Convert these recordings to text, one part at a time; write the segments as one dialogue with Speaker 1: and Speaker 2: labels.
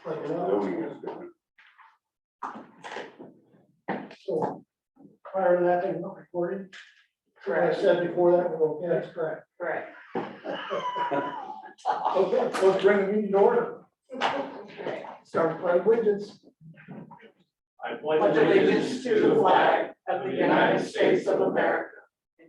Speaker 1: Like,
Speaker 2: Zoning is doing
Speaker 1: so prior to that, they weren't recording. I
Speaker 3: Correct.
Speaker 1: said before that, we're okay.
Speaker 4: That's correct.
Speaker 3: Correct.
Speaker 1: Okay, let's bring the meeting to order.
Speaker 3: Okay.
Speaker 1: Start with allegiance.
Speaker 4: I
Speaker 3: Pledge allegiance to the flag of the United States of America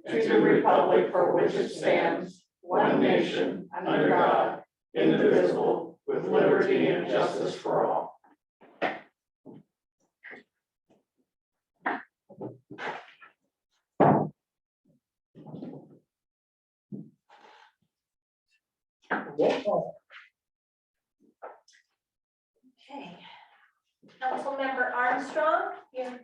Speaker 3: and to the republic for which it stands, one nation, under God, indivisible, with liberty and justice for all.
Speaker 1: Roll call.
Speaker 5: Okay. Councilmember Armstrong. Here.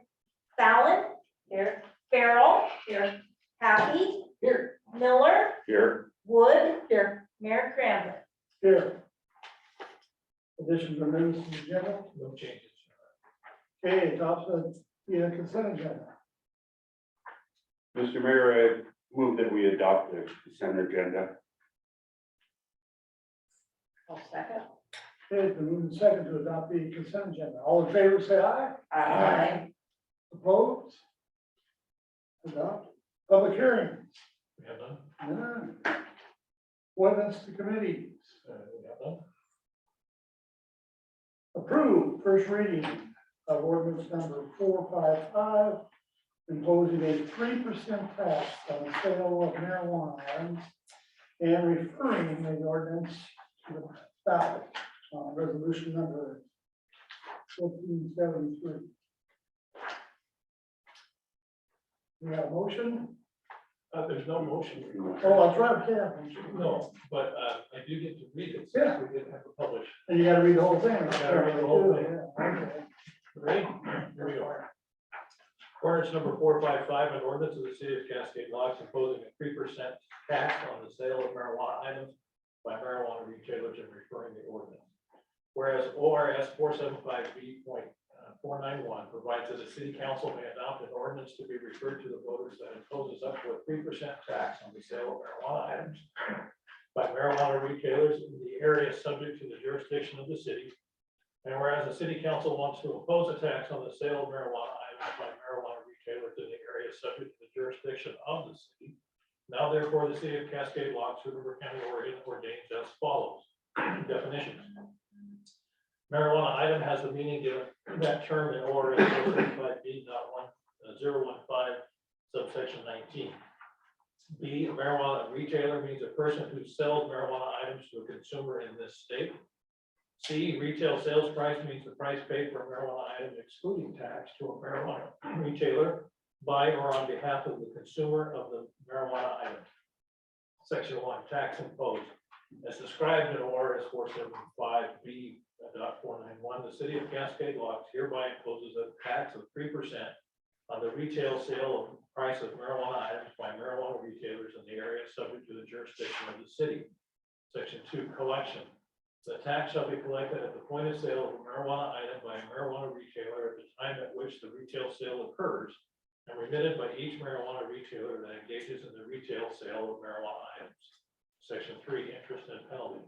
Speaker 5: Fallon. Here. Farrell. Here. Happy.
Speaker 1: Here.
Speaker 5: Miller.
Speaker 2: here.
Speaker 5: Wood. Here. Mayor Cranberry.
Speaker 1: Here. Additions or amendments to the agenda.
Speaker 4: No changes.
Speaker 1: Okay, adoption the consent agenda.
Speaker 2: Mr. Mayor, I move that we adopt the consent agenda.
Speaker 3: I'll second.
Speaker 1: Okay, it's been moved and second to adopt the consent agenda. All in favor, say aye.
Speaker 3: Aye.
Speaker 1: Opposed? Adopt. Public hearings.
Speaker 4: We have none.
Speaker 1: None. Ordinance to committees.
Speaker 4: We have none.
Speaker 1: Approved first reading of ordinance number 455, imposing a 3% tax on the sale of marijuana items and referring the ordinance to the ballot on resolution number 1473. We have a motion?
Speaker 4: There's no motion.
Speaker 1: Oh, that's right, yeah.
Speaker 4: No, but I do get to read it.
Speaker 1: Yeah.
Speaker 4: since We didn't have to publish.
Speaker 1: And you gotta read the whole thing.
Speaker 4: Gotta read the whole thing.
Speaker 1: Yeah, okay.
Speaker 4: Ready? Here we go. Ordinance number 455, an ordinance of the city of Cascade Locks imposing a 3% tax on the sale of marijuana items by marijuana retailers and referring the ordinance. Whereas ORS 475B.491 provides that the city council may adopt an ordinance to be referred to the voters that imposes up to a 3% tax on the sale of marijuana items by marijuana retailers in the area subject to the jurisdiction of the city. And whereas the city council wants to impose a tax on the sale of marijuana items by marijuana retailers in the area subject to the jurisdiction of the city. Now therefore, the city of Cascade Locks, River County, Oregon ordains as follows. Definitions. Marijuana item has the meaning given that term in ORS 475B.1015 subsection 19. B, a marijuana retailer means a person who sells marijuana items to a consumer in this state. C, retail sales price means the price paid for a marijuana item excluding tax to a marijuana retailer by or on behalf of the consumer of the marijuana item. Section 1, tax imposed. As described in ORS 475B.491, the city of Cascade Locks hereby imposes a tax of 3% on the retail sale of price of marijuana items by marijuana retailers in the area subject to the jurisdiction of the city. Section 2, collection. The tax shall be collected at the point of sale of a marijuana item by a marijuana retailer at the time at which the retail sale occurs and remitted by each marijuana retailer that engages in the retail sale of marijuana items. Section 3, interest and penalty.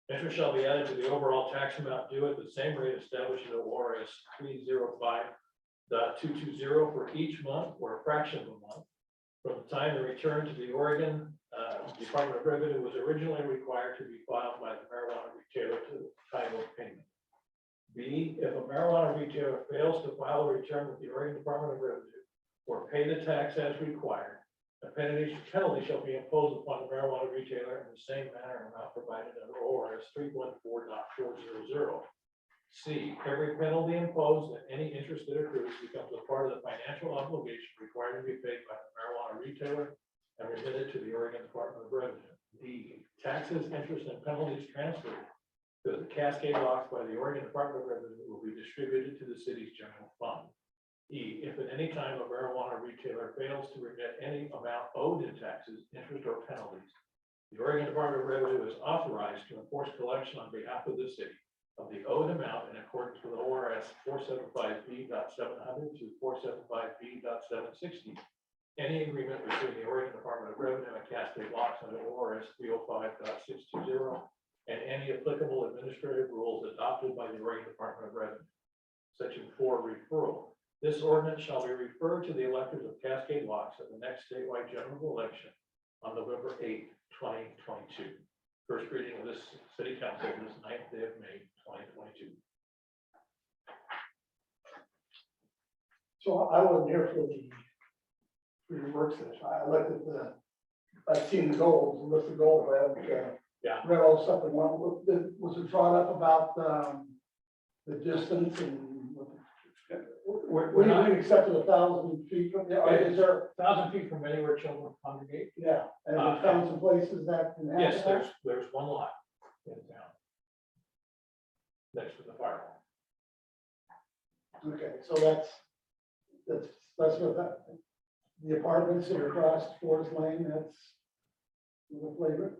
Speaker 4: Interest shall be added to the overall tax amount due at the same rate established in ORS 305.220 for each month or a fraction of a month from the time the return to the Oregon Department of Revenue was originally required to be filed by the marijuana retailer to the time of payment. B, if a marijuana retailer fails to file a return with the Oregon Department of Revenue or pay the tax as required, a penalty shall be imposed upon the marijuana retailer in the same manner and amount provided under ORS 314.400. C, every penalty imposed and any interest that accrues becomes a part of the financial obligation required to be paid by the marijuana retailer and remitted to the Oregon Department of Revenue. D, taxes, interest, and penalties transferred to the Cascade Locks by the Oregon Department of Revenue will be distributed to the city's general fund. E, if at any time a marijuana retailer fails to remit any amount owed in taxes, interest, or penalties, the Oregon Department of Revenue is authorized to enforce collection on behalf of the city of the owed amount in accordance with ORS 475B.700 to 475B.760. Any agreement between the Oregon Department of Revenue and Cascade Locks under ORS 305.620 and any applicable administrative rules adopted by the Oregon Department of Revenue. Section 4, referral. This ordinance shall be referred to the electors of Cascade Locks at the next statewide general election on November 8, 2022. First reading of this city council this 9th day of May, 2022.
Speaker 1: So I wasn't here for the work session. I looked at I've seen the goals, the list of goals. I haven't,
Speaker 4: Yeah.
Speaker 1: read all the stuff. And one, was it brought up about, the distance and
Speaker 4: We're not
Speaker 1: we accepted 1,000 feet from the, is there,
Speaker 4: 1,000 feet from anywhere children congregate.
Speaker 1: yeah, and we found some places that can have
Speaker 4: Yes,
Speaker 1: that?
Speaker 4: there's one lot in town. Next to the firewall.
Speaker 1: Okay, so that's what that, the apartments that are across Forest Lane, that's the flavor,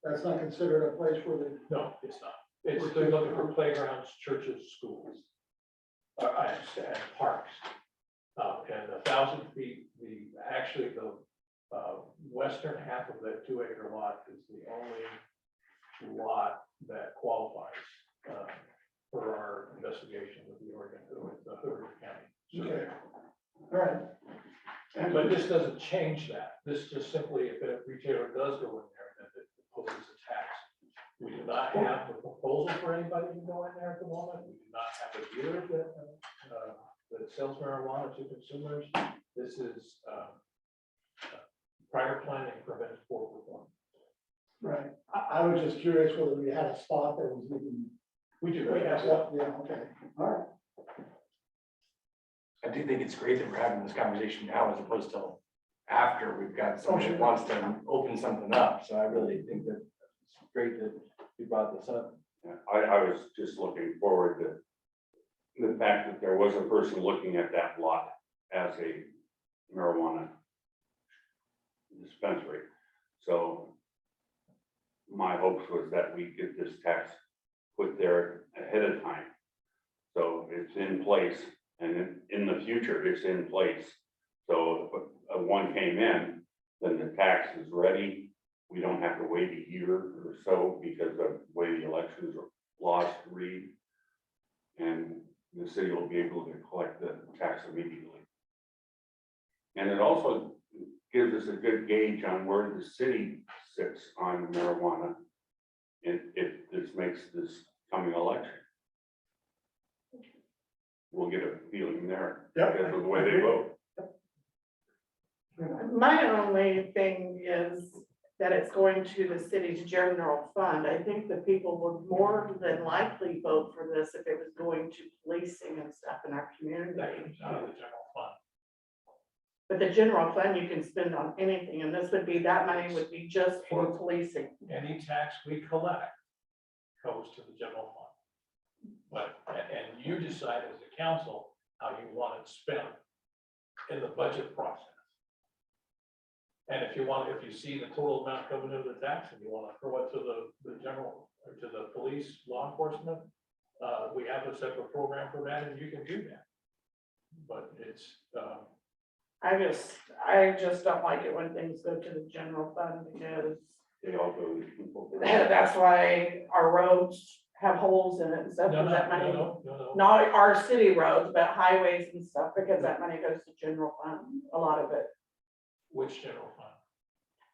Speaker 1: that's not considered a place where they,
Speaker 4: No, it's not. It's, they're looking for playgrounds, churches, schools. And parks. And 1,000 feet, actually the western half of that 2-acre lot is the only lot that qualifies for our investigation with the Oregon, with the Hoover County.
Speaker 1: okay, all right.
Speaker 4: But this doesn't change that. This just simply, if a retailer does go in there, then it imposes a tax. We do not have a proposal for anybody to go in there at the moment. We do not have a dealer that sells marijuana to consumers. This is prior planning prevents poor performance.
Speaker 1: Right, I was just curious whether we had a spot that was even.
Speaker 4: We do.
Speaker 1: Yeah, okay, all right.
Speaker 6: I do think it's great that we're having this conversation now as opposed to after we've got someone
Speaker 1: sure.
Speaker 6: that wants to open something up. So I really think that it's great that you brought this up.
Speaker 2: Yeah, I was just looking forward to the fact that there was a person looking at that lot as a marijuana dispensary. So my hopes was that we get this tax put there ahead of time. So it's in place, and in the future, it's in place. So if one came in, then the tax is ready. We don't have to wait a year or so because of the way the elections laws read. And the city will be able to collect the tax immediately. And it also gives us a good gauge on where the city sits on marijuana. And if this makes this coming election. We'll get a feeling there
Speaker 1: Yep.
Speaker 2: because of the way they vote.
Speaker 3: My only thing is that it's going to the city's general fund. I think that people would more than likely vote for this if it was going to policing and stuff in our community.
Speaker 4: That comes out of the general fund.
Speaker 3: But the general fund, you can spend on anything, and this would be, that money would be just for policing.
Speaker 4: Any tax we collect goes to the general fund. But, and you decide as a council how you want it spent in the budget process. And if you see the total amount coming into the tax and you want to throw it to the general, or to the police, law enforcement, we have a separate program for that and you can do that. But it's,
Speaker 3: I just don't like it when things go to the general fund because
Speaker 2: They all go to people.
Speaker 3: that's why our roads have holes in it and stuff,
Speaker 4: no,
Speaker 3: because that money,
Speaker 4: no.
Speaker 3: not our city roads, but highways and stuff, because that money goes to general fund, a lot of it.
Speaker 4: Which general fund?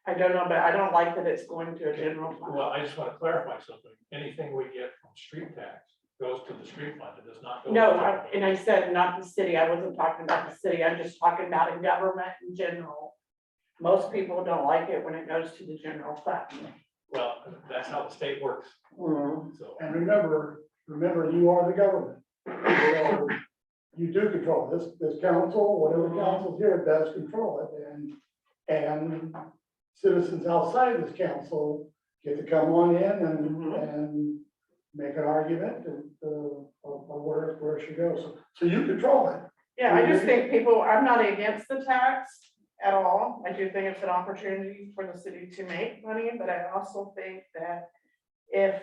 Speaker 3: I don't know, but I don't like that it's going to a general fund.
Speaker 4: Well, I just want to clarify something. Anything we get from street tax goes to the street fund. It does not go.
Speaker 3: No,
Speaker 4: to
Speaker 3: and I said not the city, I wasn't talking about the city, I'm just talking about in government in general. Most people don't like it when it goes to the general fund.
Speaker 4: Well, that's how the state works. So,
Speaker 1: And remember, you are the government. So you do control this council, whatever council's here does control it, and citizens outside this council get to come on in and make an argument and, or where it should go. So you control it.
Speaker 3: Yeah, I just think people, I'm not against the tax at all. I do think it's an opportunity for the city to make money, but I also think that if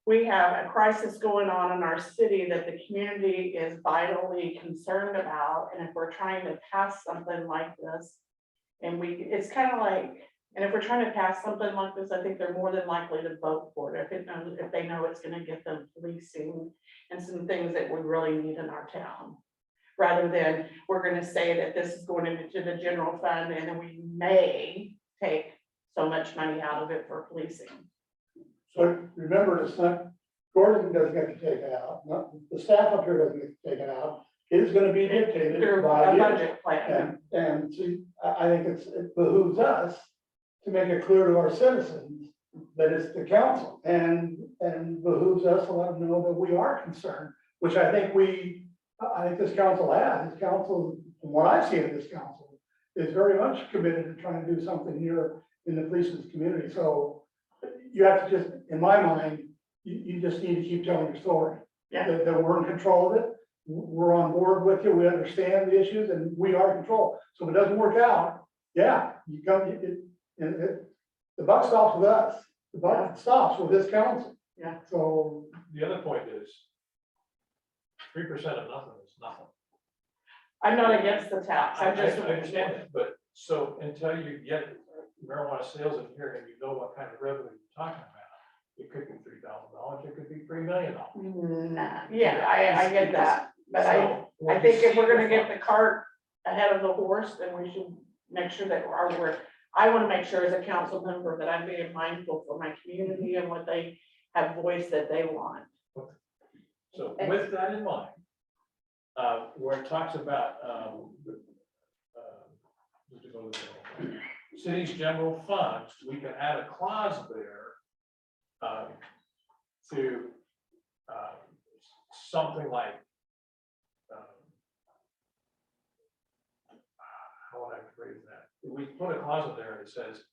Speaker 3: we have a crisis going on in our city that the community is vitally concerned about, and if we're trying to pass something like this, and it's kind of like And if we're trying to pass something like this, I think they're more than likely to vote for it, if they know it's gonna get them policing and some things that we really need in our town. Rather than, we're gonna say that this is going into the general fund, and then we may take so much money out of it for policing.
Speaker 1: So remember, it's not, Gordon doesn't get to take it out, not, the staff up here doesn't get to take it out. It is gonna be dictated
Speaker 3: Through
Speaker 1: by
Speaker 3: a
Speaker 1: you.
Speaker 3: budget plan.
Speaker 1: And see, I think it behooves us to make it clear to our citizens that it's the council, and behooves us to let them know that we are concerned, which I think this council has. This council, from what I've seen of this council, is very much committed to trying to do something here in the police's community. So you have to just, in my mind, you just need to keep telling your story.
Speaker 3: Yeah.
Speaker 1: That we're in control of it. We're on board with you. We understand the issues, and we are in control. So if it doesn't work out, yeah, you come, the buck stops with us. The buck stops with this council.
Speaker 3: Yeah.
Speaker 1: So,
Speaker 4: The other point is 3% of nothing is nothing.
Speaker 3: I'm not against the tax, I just.
Speaker 4: I understand that, but so until you get marijuana sales in here and you know what kind of revenue you're talking about, it could be $3,000, it could be $3 million.
Speaker 3: Nah, yeah, I get that, but I
Speaker 4: So, when
Speaker 3: think
Speaker 4: you
Speaker 3: if we're
Speaker 4: see
Speaker 3: gonna
Speaker 4: the
Speaker 3: get the cart ahead of the horse, then we should make sure that I wanna make sure as a council member that I'm being mindful for my community and what they have voice that they want.
Speaker 4: So with that in mind, where it talks about, city's general funds, we can add a clause there to something like, how would I phrase that? We put a clause in there that says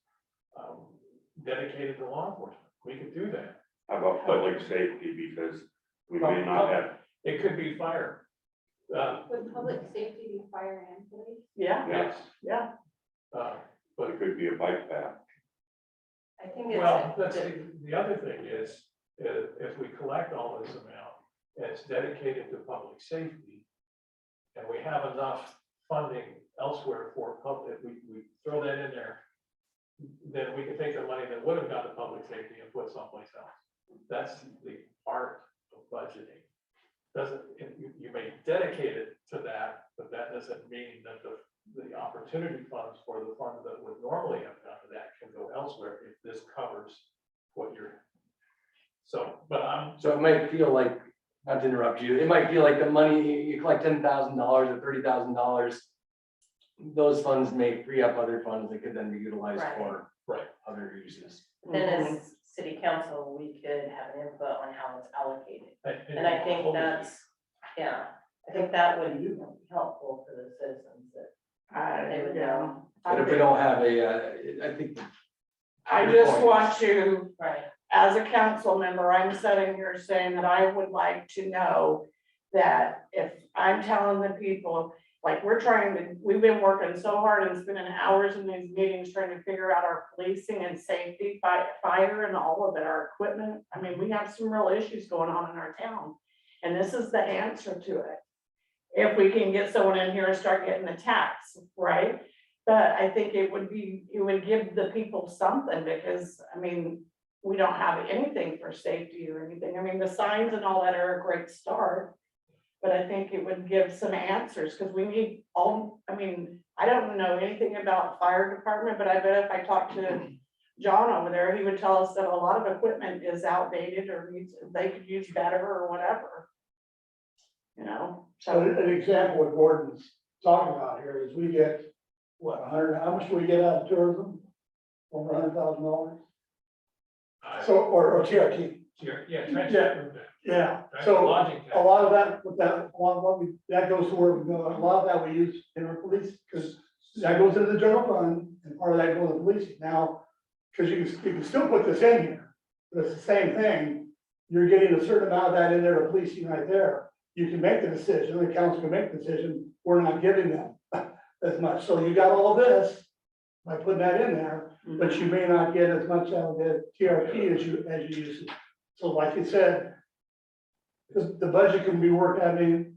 Speaker 4: dedicated to law enforcement. We could do that.
Speaker 2: How about public safety, because we may not have,
Speaker 4: It could be fire.
Speaker 7: Would public safety be fire and police?
Speaker 3: Yeah,
Speaker 4: Yes,
Speaker 3: yeah,
Speaker 2: but it could be a bike path.
Speaker 5: I think it's.
Speaker 4: well, that's the other thing is, if we collect all this amount, and it's dedicated to public safety, and we have enough funding elsewhere for public, we throw that in there, then we can take the money that would have gone to public safety and put someplace else. That's the art of budgeting. You may dedicate it to that, but that doesn't mean that the opportunity funds for the funds that would normally have gone to that can go elsewhere if this covers what you're. So, but
Speaker 6: So it might feel like, not to interrupt you, it might feel like the money, you collect $10,000 or $30,000. Those funds may free up other funds that could then be utilized for other uses.
Speaker 5: Then as city council, we could have an input on how it's allocated. And I think
Speaker 4: that's.
Speaker 5: I think that would be helpful for the citizens that they would know.
Speaker 6: But if we don't have I think.
Speaker 3: I just want to,
Speaker 5: Right.
Speaker 3: as a council member, I'm sitting here saying that I would like to know that if I'm telling the people, like, we've been working so hard and spending hours in these meetings trying to figure out our policing and safety, fire and all of it, our equipment. I mean, we have some real issues going on in our town, and this is the answer to it. If we can get someone in here and start getting the tax, right? But I think it would give the people something, because, I mean, we don't have anything for safety or anything. I mean, the signs and all that are a great start. But I think it would give some answers, because we need I don't know anything about fire department, but I bet if I talked to John over there, he would tell us that a lot of equipment is outdated or they could use better or whatever. You know,
Speaker 1: so
Speaker 3: so
Speaker 1: an example what Gordon's talking about here is we get, what, 100, how much do we get out of tourism? Over $100,000? So, or TRT. Yeah, so
Speaker 4: Lodging
Speaker 1: a lot of that, that goes to where we go, a lot of that we use in our police, because that goes into the general fund, and part of that goes to police. Now, because you can still put this in here, but it's the same thing, you're getting a certain amount of that in there to policing right there. You can make the decision, the council can make the decision, we're not giving them as much, so you got all of this by putting that in there, but you may not get as much out of the TRT as you used to. So like you said, the budget can be worked out anyway,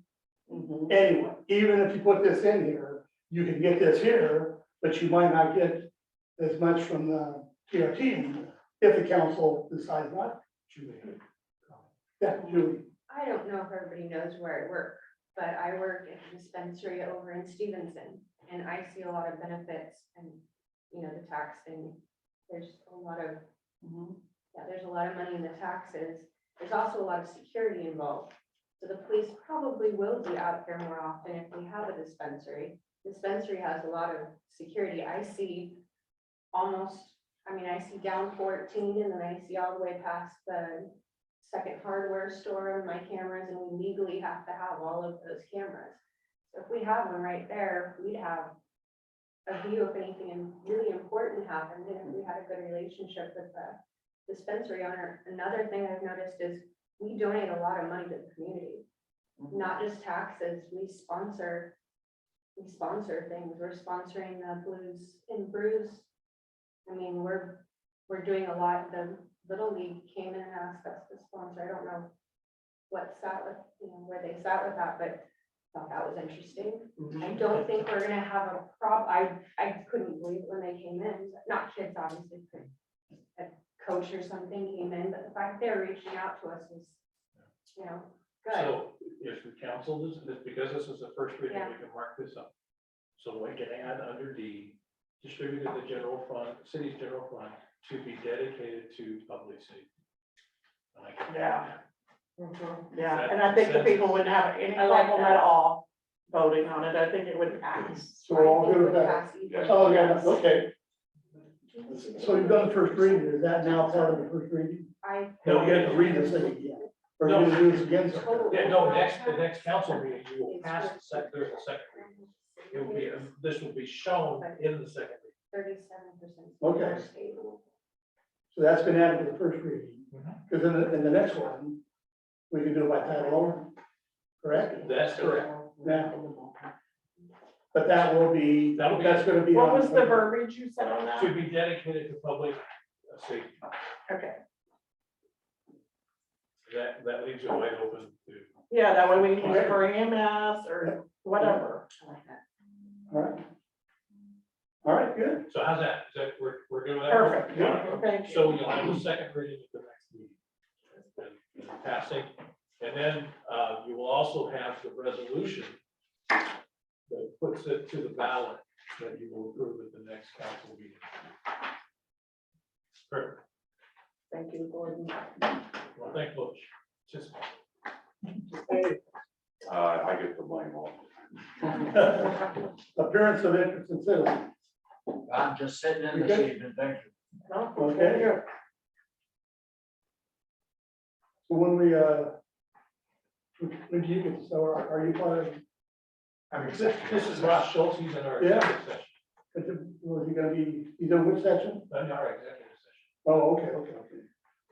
Speaker 1: even if you put this in here, you can get this here, but you might not get as much from the TRT if the council decides not. Yeah, Julie.
Speaker 7: I don't know if everybody knows where I work, but I work at a dispensary over in Stevenson, and I see a lot of benefits and, you know, the tax thing. There's a lot of, yeah, there's a lot of money in the taxes. There's also a lot of security involved. So the police probably will be out there more often if we have a dispensary. Dispensary has a lot of security. I see almost, I mean, I see down 14 and then I see all the way past the second hardware store on my cameras, and we legally have to have all of those cameras. So if we have one right there, we'd have a view if anything really important happened, and if we had a good relationship with the dispensary owner. Another thing I've noticed is we donate a lot of money to the community, not just taxes. We sponsor things. We're sponsoring the Blues and Brews. I mean, we're doing a lot. The Little League came in and asked us to sponsor. I don't know what sat with, you know, where they sat with that, but I thought that was interesting. I don't think we're gonna have a I couldn't believe it when they came in, not kids, obviously, but a coach or something came in, but the fact they're reaching out to us is, you know, good.
Speaker 4: So if the council is, because this is the first reading,
Speaker 7: Yeah.
Speaker 4: we can mark this up. So we can add under D, distributed the general fund, city's general fund to be dedicated to public safety. And I can-
Speaker 3: Yeah. Yeah, and I think the people wouldn't have any problem at all voting on it. I think it would pass.
Speaker 1: So we're all good with that?
Speaker 7: Pass either.
Speaker 1: Oh, yeah, okay. So you've done the first reading. Is that now part of the first reading?
Speaker 7: I.
Speaker 1: No, you have to read this thing again. Or you're gonna do this again? sometime?
Speaker 4: Yeah, no, the next council meeting, you will pass the there's a second reading. It will be, this will be shown in the second reading.
Speaker 7: 37%.
Speaker 1: Okay. So that's been added to the first reading. Because in the next one, we can do it by title only, correct?
Speaker 4: That's correct.
Speaker 1: Yeah. But that will be,
Speaker 4: That'll be-
Speaker 1: that's gonna be.
Speaker 3: What
Speaker 1: on-
Speaker 3: was the verbiage you said on
Speaker 4: To
Speaker 3: that?
Speaker 4: be dedicated to public safety.
Speaker 3: Okay,
Speaker 4: That leaves it wide open to.
Speaker 3: yeah, that way we can use it for EMS or whatever.
Speaker 1: All right. All right, good.
Speaker 4: So how's that? Is that, we're doing that?
Speaker 3: Perfect, thank you.
Speaker 4: So you'll have the second reading at the next meeting. And passing, and then you will also have the resolution that puts it to the ballot that you will approve at the next council meeting. Perfect.
Speaker 3: Thank you, Gordon.
Speaker 4: Well, thank you. Just
Speaker 2: I get the blame all.
Speaker 1: Appearance of interest in citizens.
Speaker 8: I'm just sitting in this
Speaker 1: Okay.
Speaker 8: evening, thank you.
Speaker 3: No,
Speaker 1: Okay.
Speaker 3: thank you.
Speaker 1: So when when do you get, so are you part of,
Speaker 4: I mean, this is Ross Schultz, he's in our
Speaker 1: Yeah.
Speaker 4: executive session.
Speaker 1: was he gonna be, he's in which section?
Speaker 4: In our executive session.
Speaker 1: Oh, okay.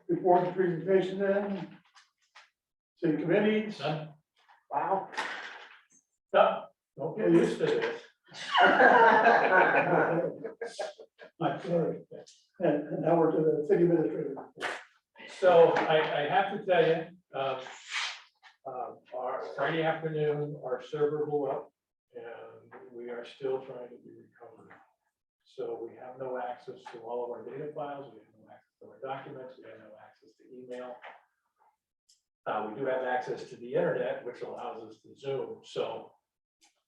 Speaker 1: Report and presentation then. City committees.
Speaker 4: None?
Speaker 3: Wow.
Speaker 4: No, don't get used to this. I'm sorry.
Speaker 1: And now we're to the city administrator.
Speaker 4: So I have to tell you, our Friday afternoon, our server blew up and we are still trying to be recovered. So we have no access to all of our data files. We have no access to our documents. We have no access to email. We do have access to the internet, which allows us to Zoom. So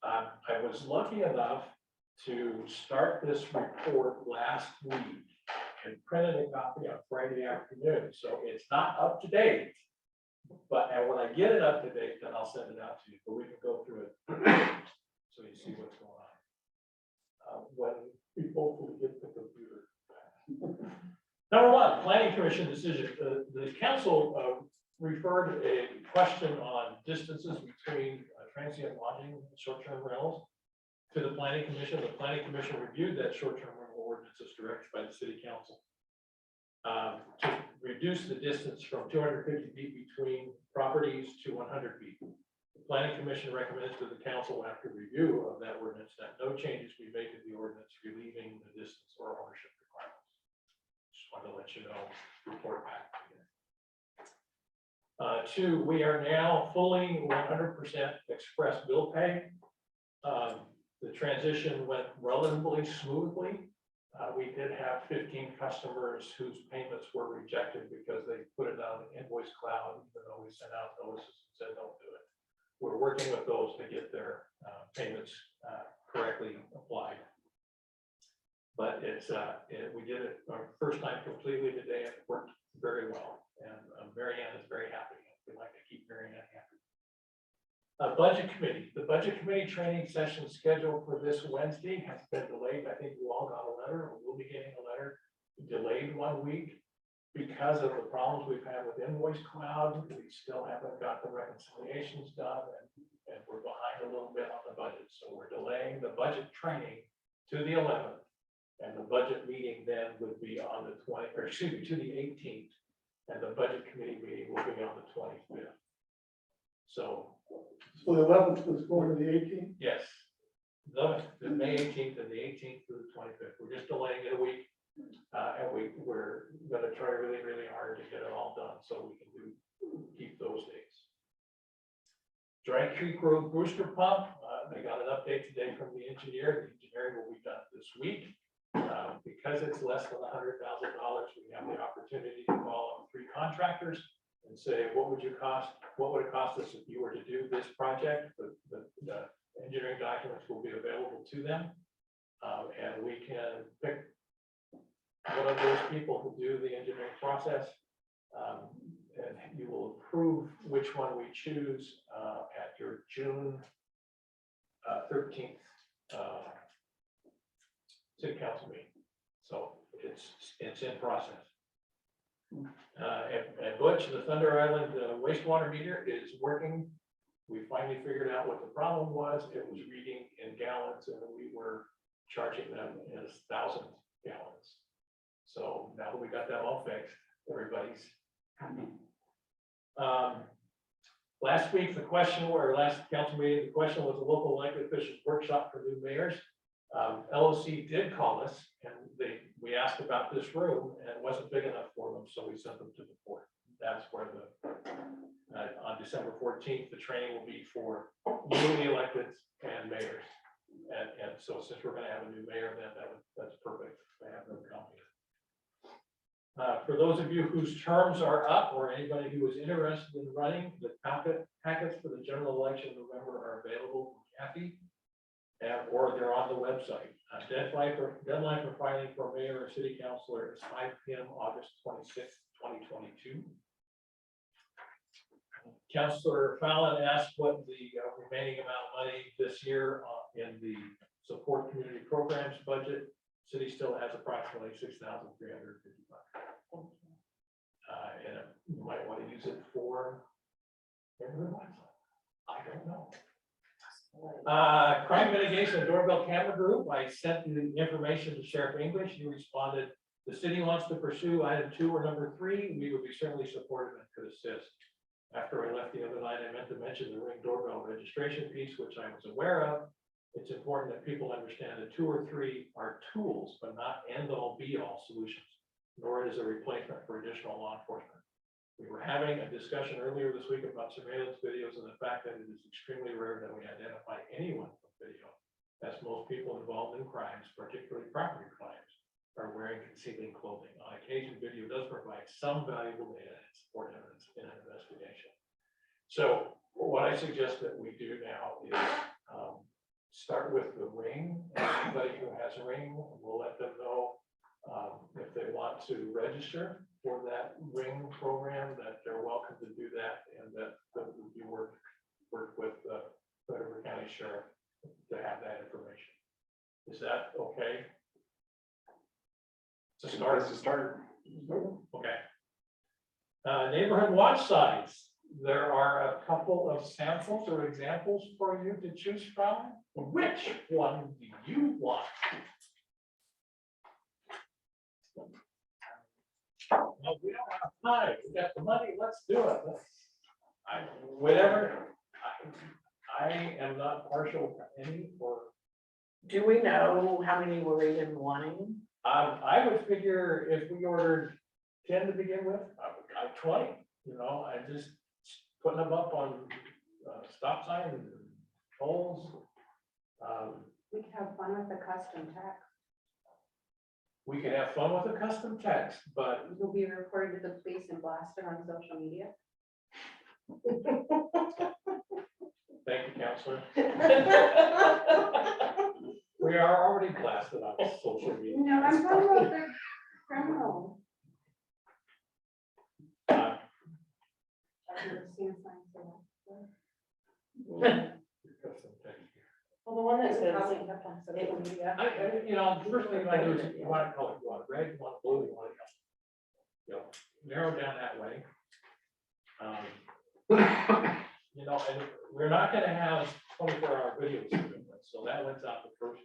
Speaker 4: I was lucky enough to start this report last week and printed a copy on Friday afternoon. So it's not up to date. But and when I get it up to date, then I'll send it out to you, but we can go through it. So you see what's going on. When we hopefully get the computer back. Number one, planning commission decision. The council referred a question on distances between transient lodging and short-term rentals to the planning commission. The planning commission reviewed that short-term rental ordinance as directed by the city council. To reduce the distance from 250 feet between properties to 100 feet. The planning commission recommends to the council after review of that ordinance that no changes be made to the ordinance relieving the distance or ownership requirements. Just wanted to let you know, report back. Two, we are now fully 100% express bill pay. The transition went relatively smoothly. We did have 15 customers whose payments were rejected because they put it on the invoice cloud, even though we sent out notices and said, don't do it. We're working with those to get their payments correctly applied. But we did it our first time completely today, and it worked very well. And Mary Ann is very happy. We like to keep Mary Ann happy. Budget committee. The budget committee training session scheduled for this Wednesday has been delayed. I think you all got a letter, or will be getting a letter, delayed 1 week because of the problems we've had with invoice cloud. We still haven't got the reconciliations done, and we're behind a little bit on the budget. So we're delaying the budget training to the 11th. And the budget meeting then would be on the 20th, or excuse me, to the 18th. And the budget committee meeting will be on the 25th. So
Speaker 1: So the 11th was going to the 18th?
Speaker 4: yes, the May 18th and the 18th through the 25th. We're just delaying it a week. And we're gonna try really, really hard to get it all done so we can keep those dates. Dry Creek Road booster pump, they got an update today from the engineer. The engineering will be done this week. Because it's less than $100,000, we have the opportunity to call on 3 contractors and say, what would it cost us if you were to do this project? The engineering documents will be available to them. And we can pick one of those people who do the engineering process. And you will approve which one we choose at your June 13th city council meeting. So it's in process. And Butch, the Thunder Island wastewater meter is working. We finally figured out what the problem was. It was reading in gallons, and we were charging them as 1,000 gallons. So now that we got that all fixed, everybody's happy. Last week, last council meeting, the question was a local elected officials workshop for new mayors. LOC did call us, and we asked about this room, and it wasn't big enough for them, so we sent them to the port. That's where on December 14th, the training will be for newly electeds and mayors. And so since we're gonna have a new mayor, then that's perfect to have them come here. For those of you whose terms are up, or anybody who is interested in running, the packets for the general election in November are available from Kathy. Or they're on the website. Deadline for filing for mayor or city councilor is 5 p.m. August 26th, 2022. Councilor Fallon asked what the remaining amount of money this year in the support community programs budget. City still has approximately $6,350. And you might want to use it for everyone. I don't know. Crime mitigation doorbell camera group. I sent the information to Sheriff English. He responded, the city wants to pursue item 2 or number 3. We would be certainly supportive and could assist. After I left the other night, I meant to mention the Ring doorbell registration piece, which I was aware of. It's important that people understand that 2 or 3 are tools, but not end all be all solutions, nor is a replacement for additional law enforcement. We were having a discussion earlier this week about surveillance videos and the fact that it is extremely rare that we identify anyone from video, as most people involved in crimes, particularly property crimes, are wearing concealing clothing. On occasion, video does provide some valuable data and support evidence in an investigation. So what I suggest that we do now is start with the Ring. Anybody who has a Ring, we'll let them know if they want to register for that Ring program, that they're welcome to do that, and that we work with the Frederick County Sheriff to have that information. Is that okay? To start. Okay. Neighborhood watch signs. There are a couple of samples or examples for you to choose from. Which one do you want? No, we don't have time. We got the money. Let's do it. I am not partial to any or.
Speaker 3: Do we know how many were even wanting?
Speaker 4: I would figure if we ordered 10 to begin with, I would got 20. You know, I just putting them up on stop signs and poles.
Speaker 7: We could have fun with the custom tax.
Speaker 4: we can have fun with a custom text, but
Speaker 7: It will be reported to the police and blasted on social media.
Speaker 4: thank you, counselor. We are already blasted on social media.
Speaker 7: No, I'm talking about the criminal.
Speaker 4: Uh,
Speaker 7: I've never seen a sign for that.
Speaker 4: custom text.
Speaker 5: Well, the one that
Speaker 7: It's
Speaker 5: says,
Speaker 7: probably kept on social media.
Speaker 4: You know, the first thing you want to do is you want to color, you want red, you want blue, you want yellow. You know, narrow down that way. You know, and we're not gonna have 24-hour videos, so that went out the first.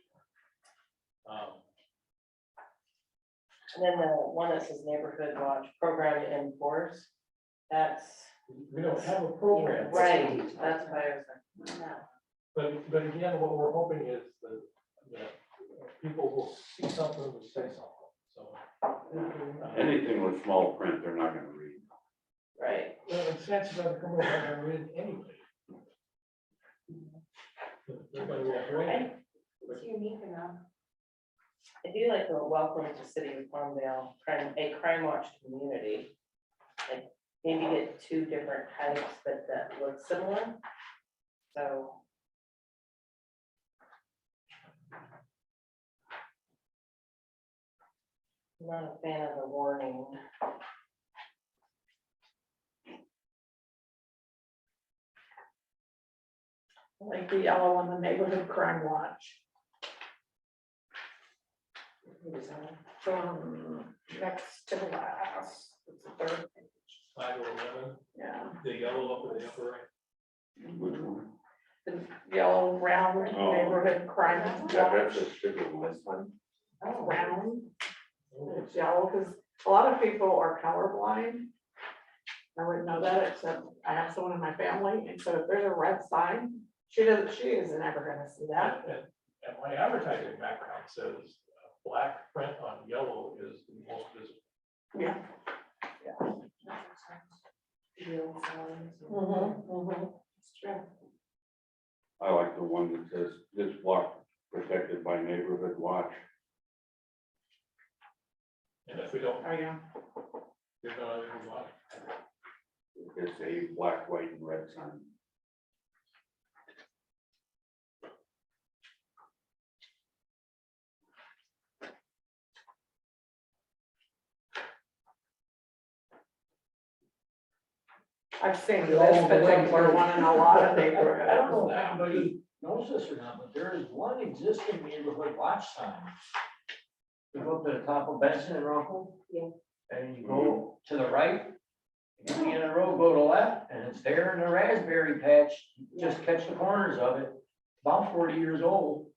Speaker 5: and then the one that says neighborhood watch program to enforce, that's.
Speaker 4: We don't have a program.
Speaker 5: Right, that's why I was like, no.
Speaker 4: But again, what we're hoping is that people will see something and say something, so.
Speaker 2: Anything with small print, they're not gonna read.
Speaker 5: Right.
Speaker 4: Well, the chances are the criminal are gonna read it anyway. They're gonna be afraid.
Speaker 7: It's unique enough.
Speaker 5: I do like the welcome to City of Palmdale, a crime watch community. Like maybe get two different types, but that look similar. So. I'm not a fan of the warning.
Speaker 3: Like the yellow one, the neighborhood crime watch. Next to the last, it's the third page.
Speaker 4: 5 or 11,
Speaker 3: Yeah,
Speaker 4: the yellow up in the upper right.
Speaker 2: Which one?
Speaker 3: the yellow round
Speaker 2: Oh.
Speaker 3: neighborhood crime
Speaker 2: Yeah, that's
Speaker 3: watch.
Speaker 2: a sticker one.
Speaker 3: This one,
Speaker 5: Oh,
Speaker 3: round, it's yellow, because a lot of people are colorblind. I wouldn't know that, except I have someone in my family, and so if there's a red sign, she isn't ever gonna see that.
Speaker 4: And my advertising background says black print on yellow is the most visible.
Speaker 3: Yeah.
Speaker 5: It's true.
Speaker 2: I like the one that says this block protected by neighborhood watch.
Speaker 4: And if we don't,
Speaker 3: Oh, yeah.
Speaker 4: you're gonna even watch.
Speaker 2: It's a black, white, and red sign.
Speaker 3: I've seen this particular one in a lot of
Speaker 8: I don't know
Speaker 3: neighborhoods.
Speaker 8: if anybody knows this or not, but there is one existing neighborhood watch sign. You go up to the top of Benson and Runkle.
Speaker 5: Yeah.
Speaker 8: And you go to the right. You get in the road, go to left, and it's there in the raspberry patch. Just catch the corners of it. About 40 years old.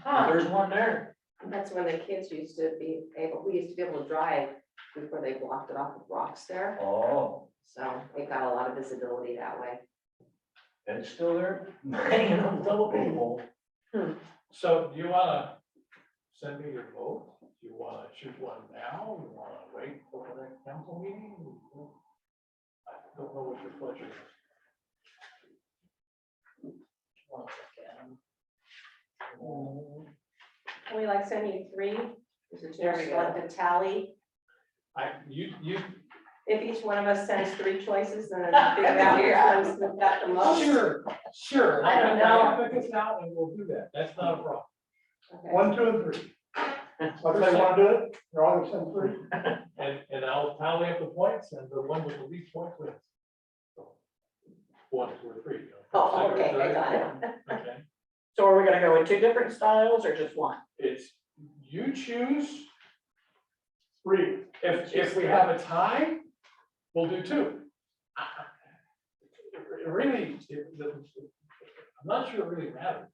Speaker 5: Huh.
Speaker 8: There's one there.
Speaker 9: That's when the kids used to be able, we used to be able to drive before they blocked it off with rocks there.
Speaker 8: Oh,
Speaker 9: So it got a lot of visibility that way.
Speaker 8: and it's still there, hanging on the double pole.
Speaker 4: So do you wanna send me your vote? Do you wanna choose one now? You wanna wait for the next council meeting? I don't know what your pleasure is.
Speaker 9: Can we like send you 3? Is it
Speaker 5: There we
Speaker 9: just
Speaker 5: go.
Speaker 9: like the tally?
Speaker 4: You,
Speaker 9: If each one of us sends 3 choices and then figure out which one's got the most?
Speaker 4: sure.
Speaker 5: I don't know.
Speaker 4: I'll pick this out and we'll do that. That's not a problem.
Speaker 9: Okay.
Speaker 1: 1, 2, and 3. Okay, want to do it? You're all gonna send 3?
Speaker 4: And I'll tally up the points and the one with the least points wins. So, 1, 2, or 3. You know,
Speaker 9: Oh,
Speaker 4: second or
Speaker 9: okay, I
Speaker 4: third.
Speaker 9: got it.
Speaker 4: Okay,
Speaker 3: So are we gonna go with 2 different styles or just one?
Speaker 4: it's, you choose.
Speaker 1: 3.
Speaker 4: If we have a tie, we'll do 2. It really, I'm not sure it really matters,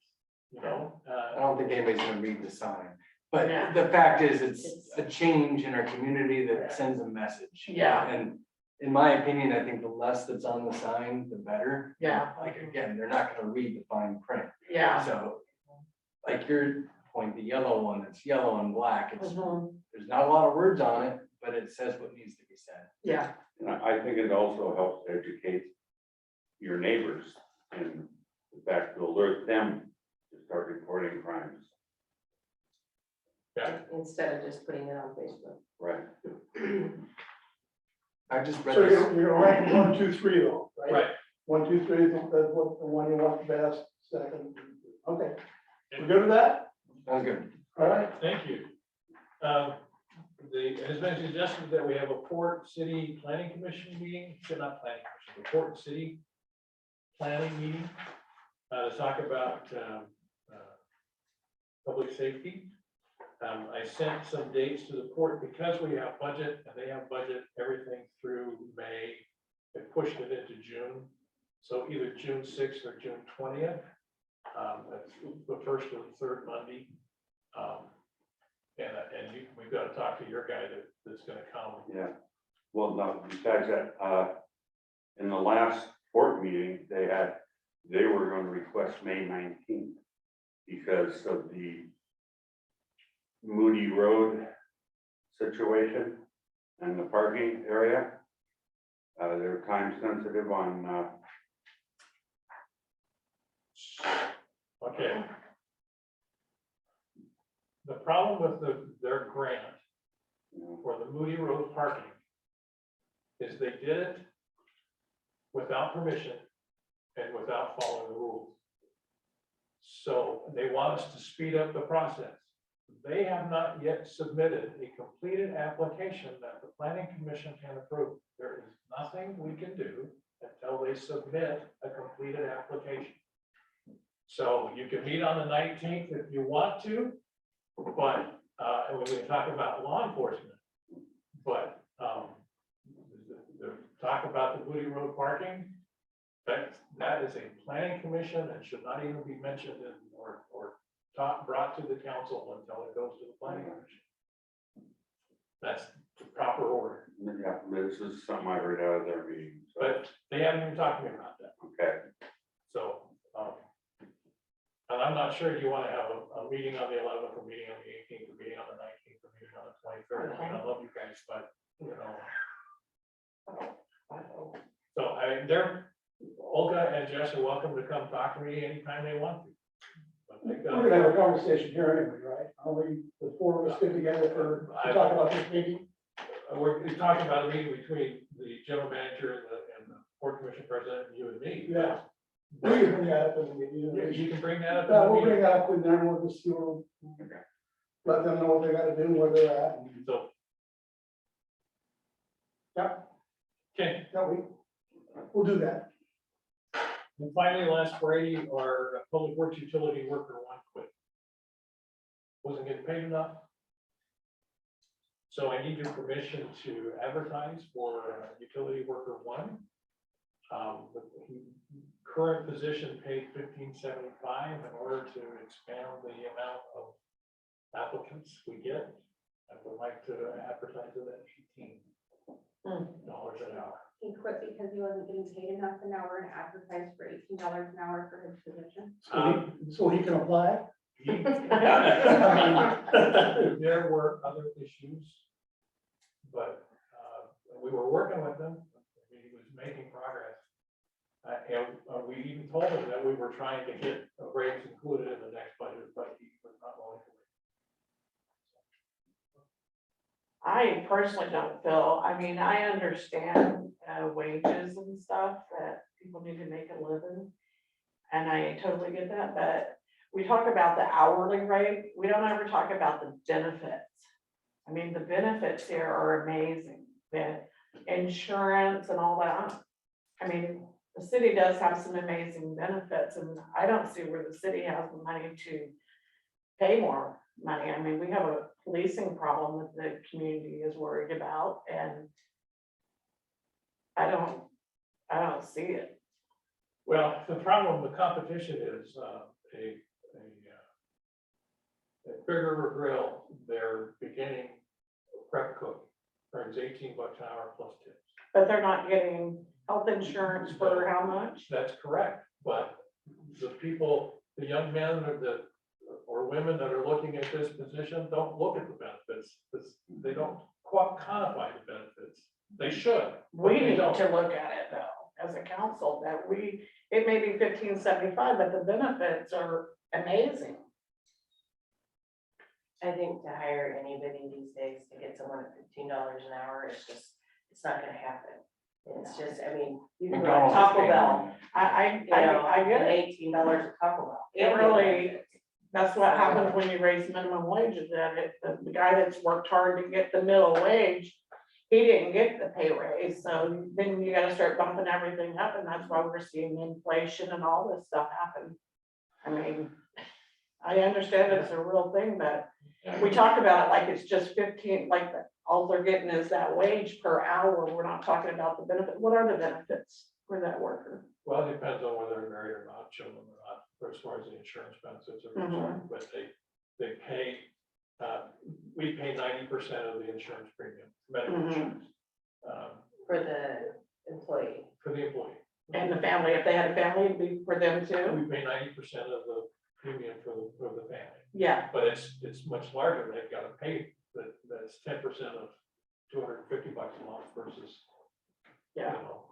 Speaker 4: you know?
Speaker 6: I don't think anybody's gonna read the sign, but
Speaker 3: Yeah.
Speaker 6: the fact is, it's a change in our community that sends a message.
Speaker 3: Yeah.
Speaker 6: And in my opinion, I think the less that's on the sign, the better.
Speaker 3: Yeah.
Speaker 6: Like, again, they're not gonna read the fine print,
Speaker 3: Yeah.
Speaker 6: so. Like your point, the yellow one, it's yellow and black, it's,
Speaker 3: Mhm.
Speaker 6: there's not a lot of words on it, but it says what needs to be said.
Speaker 3: Yeah,
Speaker 2: And I think it also helps educate your neighbors and in fact to alert them to start reporting crimes.
Speaker 4: Yeah.
Speaker 5: Instead of just putting it on Facebook.
Speaker 2: Right.
Speaker 6: I just read
Speaker 1: So
Speaker 6: this.
Speaker 1: you're gonna rank 1, 2, 3 though, right?
Speaker 4: Right.
Speaker 1: 1, 2, 3, that's what, the one you want the best, second. Okay, we're good with that?
Speaker 6: Sounds good.
Speaker 1: All right,
Speaker 4: Thank you. It has been suggested that we have a Port City Planning Commission meeting, not planning commission, the Port City Planning meeting, to talk about public safety. I sent some dates to the port because we have budget and they have budget, everything through May. They pushed it into June. So either June 6th or June 20th. That's the first or the third Monday. We've got to talk to your guy that's gonna come.
Speaker 2: Yeah. Well, no, besides that, in the last board meeting, they were going to request May 19th because of the Moody Road situation and the parking area. They're time sensitive on,
Speaker 4: Okay. The problem with their grant
Speaker 2: you know,
Speaker 4: for the Moody Road parking is they did it without permission and without following the rules. So they want us to speed up the process. They have not yet submitted a completed application that the planning commission can approve. There is nothing we can do until they submit a completed application. So you can meet on the 19th if you want to, but, and we can talk about law enforcement. But, the talk about the Moody Road parking, that is a planning commission and should not even be mentioned in, or brought to the council until it goes to the planning commission. That's the proper order,
Speaker 2: yeah, this is something I heard out of their meeting. So,
Speaker 4: but they haven't even talked to me about that.
Speaker 2: okay.
Speaker 4: So, and I'm not sure you want to have a meeting on the 11th, a meeting on the 18th, a meeting on the 19th, a meeting on the 23rd. I mean, I love you guys, but, you know. So Olga and Jess are welcome to come talk to me anytime they want to. But they
Speaker 1: we're gonna have a conversation here anyway, right? Are we, the four of us get together to talk about this meeting?
Speaker 4: We're talking about a meeting between the general manager and the port commission president, and you and me.
Speaker 1: Yeah. We can bring that up in the meeting.
Speaker 4: You can bring that up. in
Speaker 1: Yeah,
Speaker 4: the
Speaker 1: we'll bring
Speaker 4: meeting.
Speaker 1: that up with them, we'll just see what, let them know what they gotta do, where they're at. and-
Speaker 4: So.
Speaker 1: Yeah.
Speaker 4: Okay,
Speaker 1: Yeah, we'll do that.
Speaker 4: and finally, last Friday, our public works utility worker one quit. Wasn't getting paid enough. So I need your permission to advertise for utility worker one. The current position paid $15.75. In order to expand the amount of applicants we get, I would like to advertise it at $18 an hour.
Speaker 7: He quit because he wasn't getting paid enough an hour and advertised for $18 an hour for his position.
Speaker 1: So he can apply?
Speaker 4: There were other issues, but we were working with him. He was making progress. And we even told him that we were trying to get a raise included in the next budget, but he was not willing to.
Speaker 3: I personally don't feel, I mean, I understand wages and stuff that people need to make a living. And I totally get that, but we talk about the hourly rate, we don't ever talk about the benefits. I mean, the benefits here are amazing, the insurance and all that. I mean, the city does have some amazing benefits, and I don't see where the city has the money to pay more money. I mean, we have a policing problem that the community is worried about, and I don't see it.
Speaker 4: Well, the problem with competition is at Big River Grill, their beginning prep cook earns $18 an hour plus tips.
Speaker 3: But they're not getting health insurance for how much?
Speaker 4: That's correct, but the people, the young men or women that are looking at this position don't look at the benefits. They don't quantify the benefits. They should. but
Speaker 3: We
Speaker 4: they
Speaker 3: need
Speaker 4: don't.
Speaker 3: to look at it though, as a council, that it may be $15.75, but the benefits are amazing.
Speaker 5: I think to hire anybody these days to get someone at $15 an hour, it's not gonna happen. It's just, I mean, you can go to
Speaker 6: McDonald's is
Speaker 5: Taco
Speaker 6: paying
Speaker 5: Bell,
Speaker 6: them.
Speaker 3: I get it.
Speaker 5: $18 at Taco Bell.
Speaker 3: It really, that's what happens when you raise minimum wages, that the guy that's worked hard to get the middle wage, he didn't get the pay raise, so then you gotta start bumping everything up, and that's why we're seeing inflation and all this stuff happen. I mean, I understand it's a real thing, but we talk about it like it's just 15, like all they're getting is that wage per hour. We're not talking about the benefit. What are the benefits for that worker?
Speaker 4: Well, it depends on whether they're married or not, children or not, or as far as the insurance benefits are concerned, but they pay, we pay 90% of the insurance premium, medical insurance.
Speaker 5: For the employee.
Speaker 4: For the employee.
Speaker 3: And the family, if they had a family, it'd be for them too?
Speaker 4: We pay 90% of the premium for the family,
Speaker 3: Yeah,
Speaker 4: but it's much larger, they've got to pay, that's 10% of $250 a month versus, you
Speaker 3: yeah,
Speaker 4: know.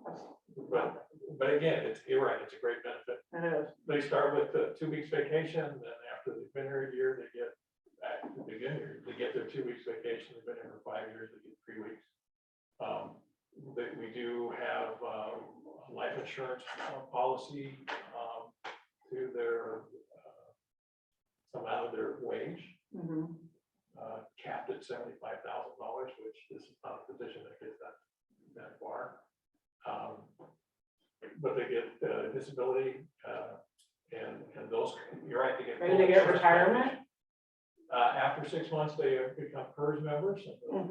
Speaker 4: But again, you're right, it's a great benefit.
Speaker 3: it is.
Speaker 4: They start with 2 weeks vacation, then after they've been here a year, they get, they get their 2 weeks vacation, they've been here for 5 years, they get 3 weeks. We do have a life insurance policy to their, some out of their wage, capped at $75,000, which this is not a position that gets that far. But they get disability, and those, you're right, they get.
Speaker 3: Maybe they get retirement?
Speaker 4: After 6 months, they become PERS members, and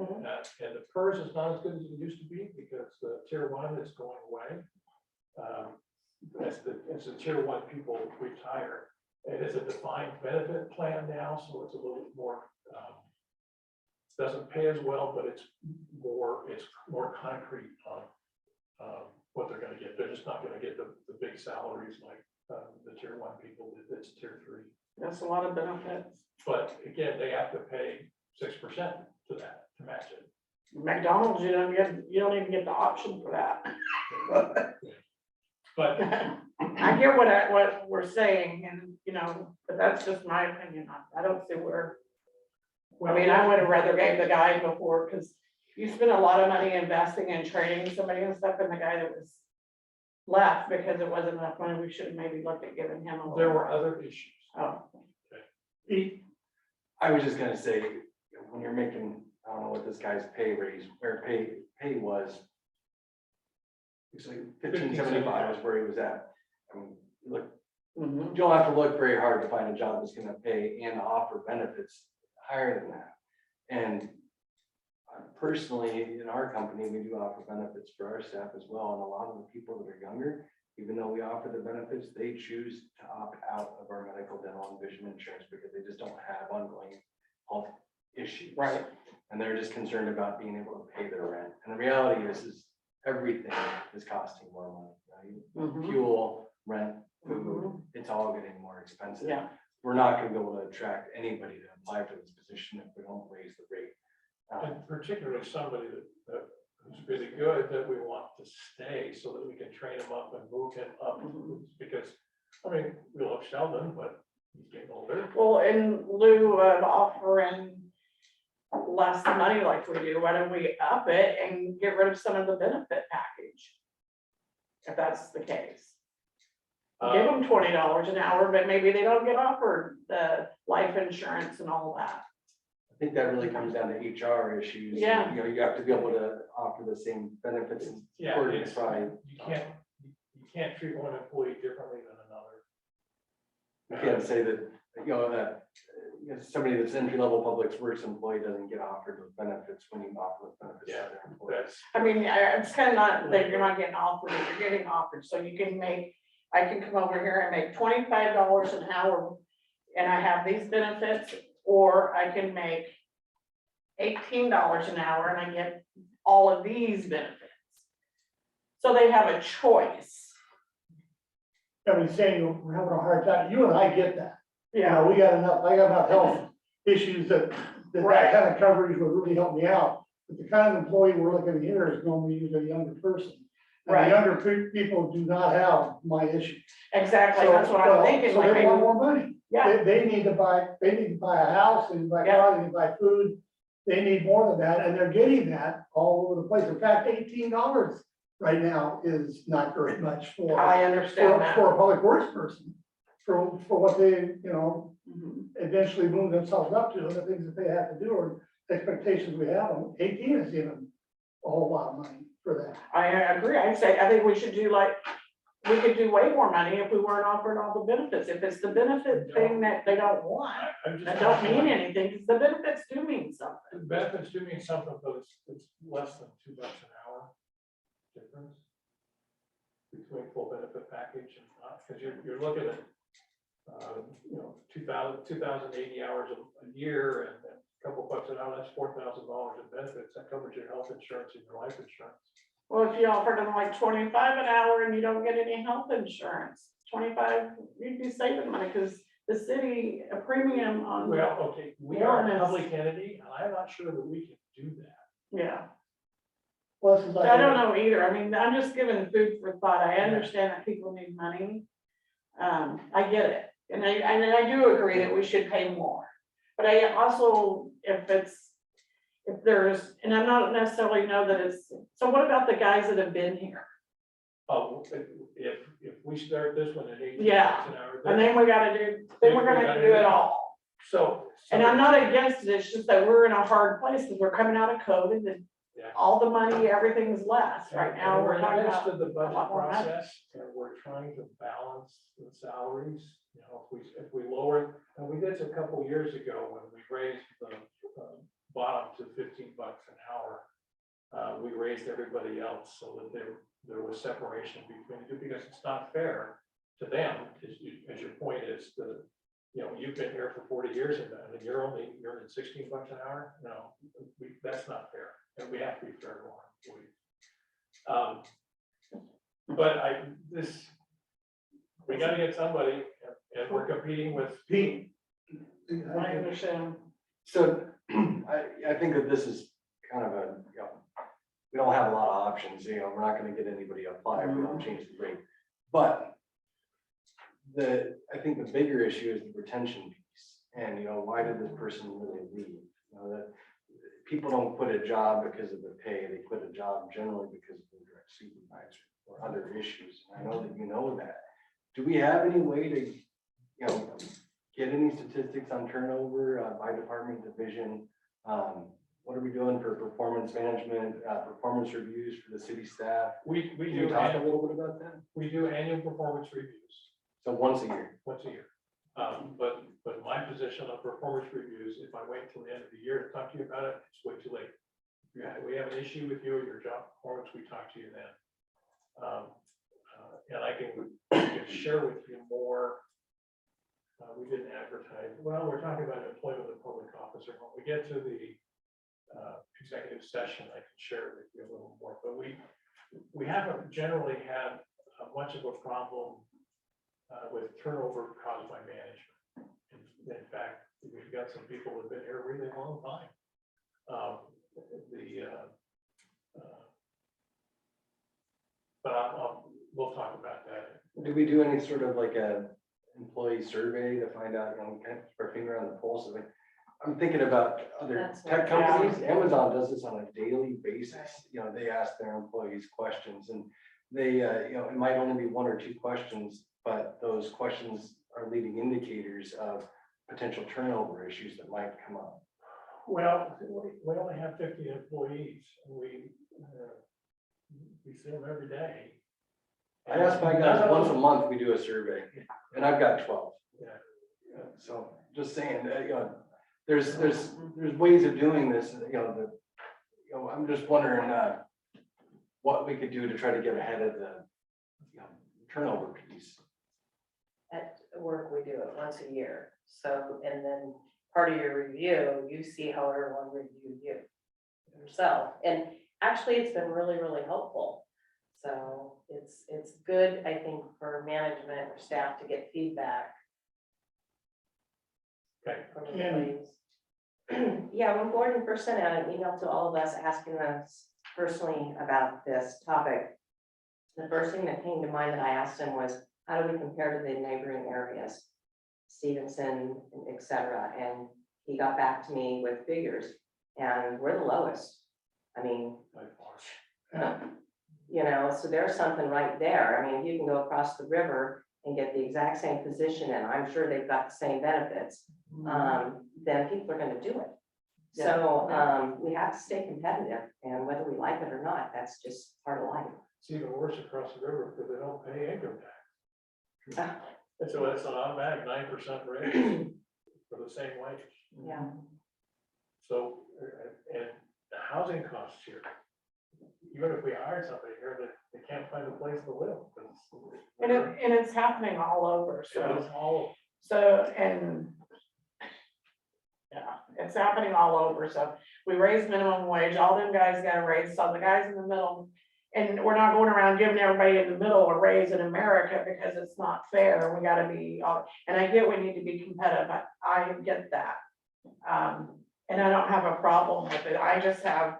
Speaker 4: the PERS is not as good as it used to be, because the tier 1 is going away. As the tier 1 people retire, it is a defined benefit plan now, so it's a little bit more, doesn't pay as well, but it's more concrete on what they're gonna get. They're just not gonna get the big salaries like the tier 1 people, it's tier 3.
Speaker 3: That's a lot of benefits.
Speaker 4: But again, they have to pay 6% to that, to match it.
Speaker 3: McDonald's, you don't even get the option for that.
Speaker 4: But
Speaker 3: I get what we're saying, and, but that's just my opinion. I don't see where, I mean, I would have rather gave the guy before, because you spend a lot of money investing in training somebody and stuff, and the guy that was left because it wasn't enough money, we should have maybe looked at giving him a little.
Speaker 4: there were other issues.
Speaker 3: Oh,
Speaker 6: I was just gonna say, when you're making, I don't know what this guy's pay raise, or pay was. It's like 1575 is where he was at. I mean, look, you don't have to look very hard to find a job that's gonna pay and offer benefits higher than that. And personally, in our company, we do offer benefits for our staff as well, and a lot of the people that are younger, even though we offer the benefits, they choose to opt out of our medical, dental, and vision insurance because they just don't have ongoing health issues.
Speaker 3: right.
Speaker 6: And they're just concerned about being able to pay their rent. And the reality is everything is costing more money, right? Fuel, rent, food, it's all getting more expensive.
Speaker 3: Yeah.
Speaker 6: We're not gonna be able to attract anybody to apply for this position if we don't raise the rate.
Speaker 4: And particularly somebody who's really good that we want to stay so that we can train him up and move him up. Because, I mean, we love Sheldon, but he's getting older.
Speaker 3: Well, in lieu of offering less money like we do, why don't we up it and get rid of some of the benefit package? If that's the case. Give them $20 an hour, but maybe they don't get offered the life insurance and all that.
Speaker 6: I think that really comes down to HR issues.
Speaker 3: Yeah.
Speaker 6: You have to be able to offer the same benefits.
Speaker 4: Yeah,
Speaker 6: according to size.
Speaker 4: you can't treat one employee differently than another.
Speaker 6: You can't say that, somebody that's entry-level public works employee doesn't get offered those benefits when you offer those benefits to their employees.
Speaker 4: That's,
Speaker 3: I mean, it's kind of not that you're not getting offered, you're getting offered, so you can I can come over here and make $25 an hour and I have these benefits, or I can make $18 an hour and I get all of these benefits. So they have a choice.
Speaker 1: I mean, saying we're having a hard time, you and I get that.
Speaker 3: Yeah,
Speaker 1: I got enough health issues that
Speaker 3: Right.
Speaker 1: kind of coverage would really help me out. But the kind of employee we're looking at here is normally usually a younger person. And
Speaker 3: Right.
Speaker 1: the younger people do not have my issue.
Speaker 3: Exactly,
Speaker 1: So,
Speaker 3: that's what I'm
Speaker 1: well,
Speaker 3: thinking,
Speaker 1: So
Speaker 3: like,
Speaker 1: they want
Speaker 3: maybe-
Speaker 1: more money.
Speaker 3: yeah,
Speaker 1: They need to buy a house, they need to buy a car, they need to buy food. They need more than that, and they're getting that all over the place. In fact, $18 right now is not very much for,
Speaker 3: I understand that.
Speaker 1: for a public works person. For what they,
Speaker 3: Mhm.
Speaker 1: eventually move themselves up to, and the things that they have to do, or expectations we have, and 18 is even a whole lot of money for that.
Speaker 3: I agree, I think we should do we could do way more money if we weren't offering all the benefits. If it's the benefit thing that they don't want,
Speaker 4: I'm just.
Speaker 3: that don't mean anything, because the benefits do mean something.
Speaker 4: The benefits do mean something, but it's less than $2 an hour difference between full benefit package and not, because you're looking at, 2,080 hours a year and a couple bucks an hour, that's $4,000 in benefits. That covers your health insurance and your life insurance.
Speaker 3: Well, if you offered them like 25 an hour and you don't get any health insurance, 25, you'd be saving money, because the city, a premium on,
Speaker 4: Well, okay, we are
Speaker 3: One
Speaker 4: a
Speaker 3: is-
Speaker 4: public entity, and I'm not sure that we can do that.
Speaker 3: yeah.
Speaker 1: Plus, it's like.
Speaker 3: I don't know either. I mean, I'm just giving food for thought. I understand that people need money. I get it. And I do agree that we should pay more. But I also, if there's, and I'm not necessarily know that it's, so what about the guys that have been here?
Speaker 4: Oh, if we start this one at 18
Speaker 3: Yeah.
Speaker 4: an hour.
Speaker 3: And then we're gonna have to do it all.
Speaker 4: So.
Speaker 3: And I'm not against it. It's just that we're in a hard place because we're coming out of COVID and
Speaker 4: Yeah.
Speaker 3: all the money, everything's less right
Speaker 4: And
Speaker 3: now.
Speaker 4: we're
Speaker 3: We're
Speaker 4: in the
Speaker 3: talking
Speaker 4: midst
Speaker 3: about
Speaker 4: of the
Speaker 3: a
Speaker 4: budget
Speaker 3: lot more money.
Speaker 4: process, and we're trying to balance the salaries. If we lower, and we did this a couple years ago when we raised the bottom to $15 an hour. We raised everybody else so that there was separation between the two, because it's not fair to them, as your point is, you've been here for 40 years and you're earning $16 an hour. No, that's not fair, and we have to be fair to our employees. But we gotta get somebody, and we're competing with.
Speaker 1: Pete.
Speaker 3: I understand.
Speaker 6: So I think that this is kind of we don't have a lot of options, we're not gonna get anybody to apply if we don't change the rate. But I think the bigger issue is the retention piece. And, why did this person really leave? That people don't quit a job because of the pay, they quit a job generally because of the direct supervisor or other issues. And I know that you know that. Do we have any way to, get any statistics on turnover by department division? What are we doing for performance management, performance reviews for the city staff?
Speaker 4: We
Speaker 6: Can you
Speaker 4: do,
Speaker 6: talk a little bit about that?
Speaker 4: we do annual performance reviews
Speaker 6: So once a year.
Speaker 4: once a year. But my position on performance reviews, if I wait till the end of the year to talk to you about it, it's way too late. If we have an issue with you or your job performance, we talk to you then. And I can share with you more. We didn't advertise, well, we're talking about employment of public officer. When we get to the executive session, I can share it with you a little more, but we haven't generally had much of a problem with turnover caused by management. In fact, we've got some people who've been here a really long time. But we'll talk about that.
Speaker 6: Do we do any sort of like a employee survey to find out, kind of keep our finger on the pulse of it? I'm thinking about other
Speaker 5: That's
Speaker 6: tech
Speaker 3: what-
Speaker 6: companies. Amazon does this on a daily basis. They ask their employees questions, and they, it might only be one or two questions, but those questions are leading indicators of potential turnover issues that might come up.
Speaker 4: Well, we only have 50 employees, and we see them every day.
Speaker 6: I ask my guys once a month, we do a survey, and I've got 12.
Speaker 4: Yeah.
Speaker 6: So just saying, there's ways of doing this, I'm just wondering, what we could do to try to get ahead of the, turnover piece.
Speaker 5: At work, we do it once a year. So, and then part of your review, you see how everyone reviewed you yourself. And actually, it's been really, really helpful. So it's good, I think, for management or staff to get feedback
Speaker 4: Okay.
Speaker 5: from employees. Yeah, when Gordon first sent out an email to all of us asking us personally about this topic,
Speaker 9: The first thing that came to mind that I asked him was, how do we compare to the neighboring areas? Stevenson, et cetera, and he got back to me with figures, and we're the lowest. I mean, you know, so there's something right there. I mean, if you can go across the river and get the exact same position, and I'm sure they've got the same benefits, then people are gonna do it. So, we have to stay competitive, and whether we like it or not, that's just part of life.
Speaker 4: It's even worse across the river because they don't pay income tax. And so it's an automatic 9% raise for the same wage.
Speaker 9: Yeah.
Speaker 4: So, and the housing costs here, even if we hire somebody here, they can't find a place to live.
Speaker 3: And it's happening all over,
Speaker 4: So
Speaker 3: so,
Speaker 4: it's all,
Speaker 3: and yeah, it's happening all over, so we raise minimum wage, all them guys got a raise, so the guys in the middle, and we're not going around giving everybody in the middle a raise in America because it's not fair, we gotta be, and I get we need to be competitive, I get that. And I don't have a problem with it, I just have,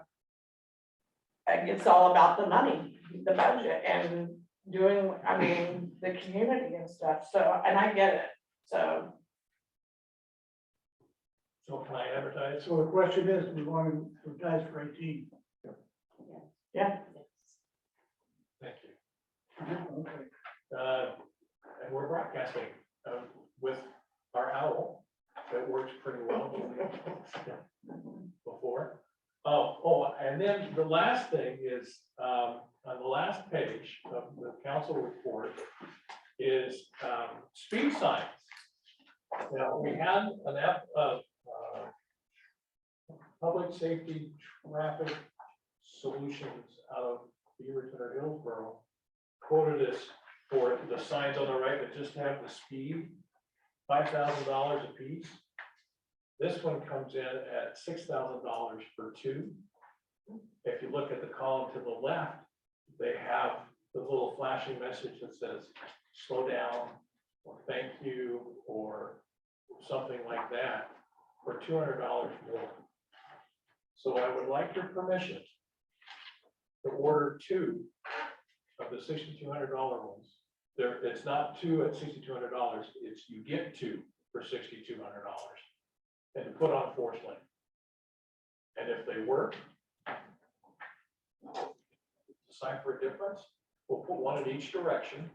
Speaker 3: it's all about the money, the budget, and doing, I mean, the community and stuff, so, and I get it, so.
Speaker 4: so can I advertise?
Speaker 1: So the question is, do we want to advertise for 18?
Speaker 3: Yeah.
Speaker 4: Thank you.
Speaker 1: Okay.
Speaker 4: And we're broadcasting with our owl. That works pretty well before. Oh, and then the last thing is, on the last page of the council report is speed signs. Now, we had an public safety traffic solutions out of Beaverton or Hillsborough quoted us for the signs on the right that just have the speed, $5,000 a piece. This one comes in at $6,000 for two. If you look at the column to the left, they have the little flashing message that says, slow down, or thank you, or something like that, for $200 more. So I would like your permission to order two of the $6,200 ones. There, it's not two at $6,200, it's you get two for $6,200 and to put on force lane. And if they work, decipher a difference, we'll put one in each direction.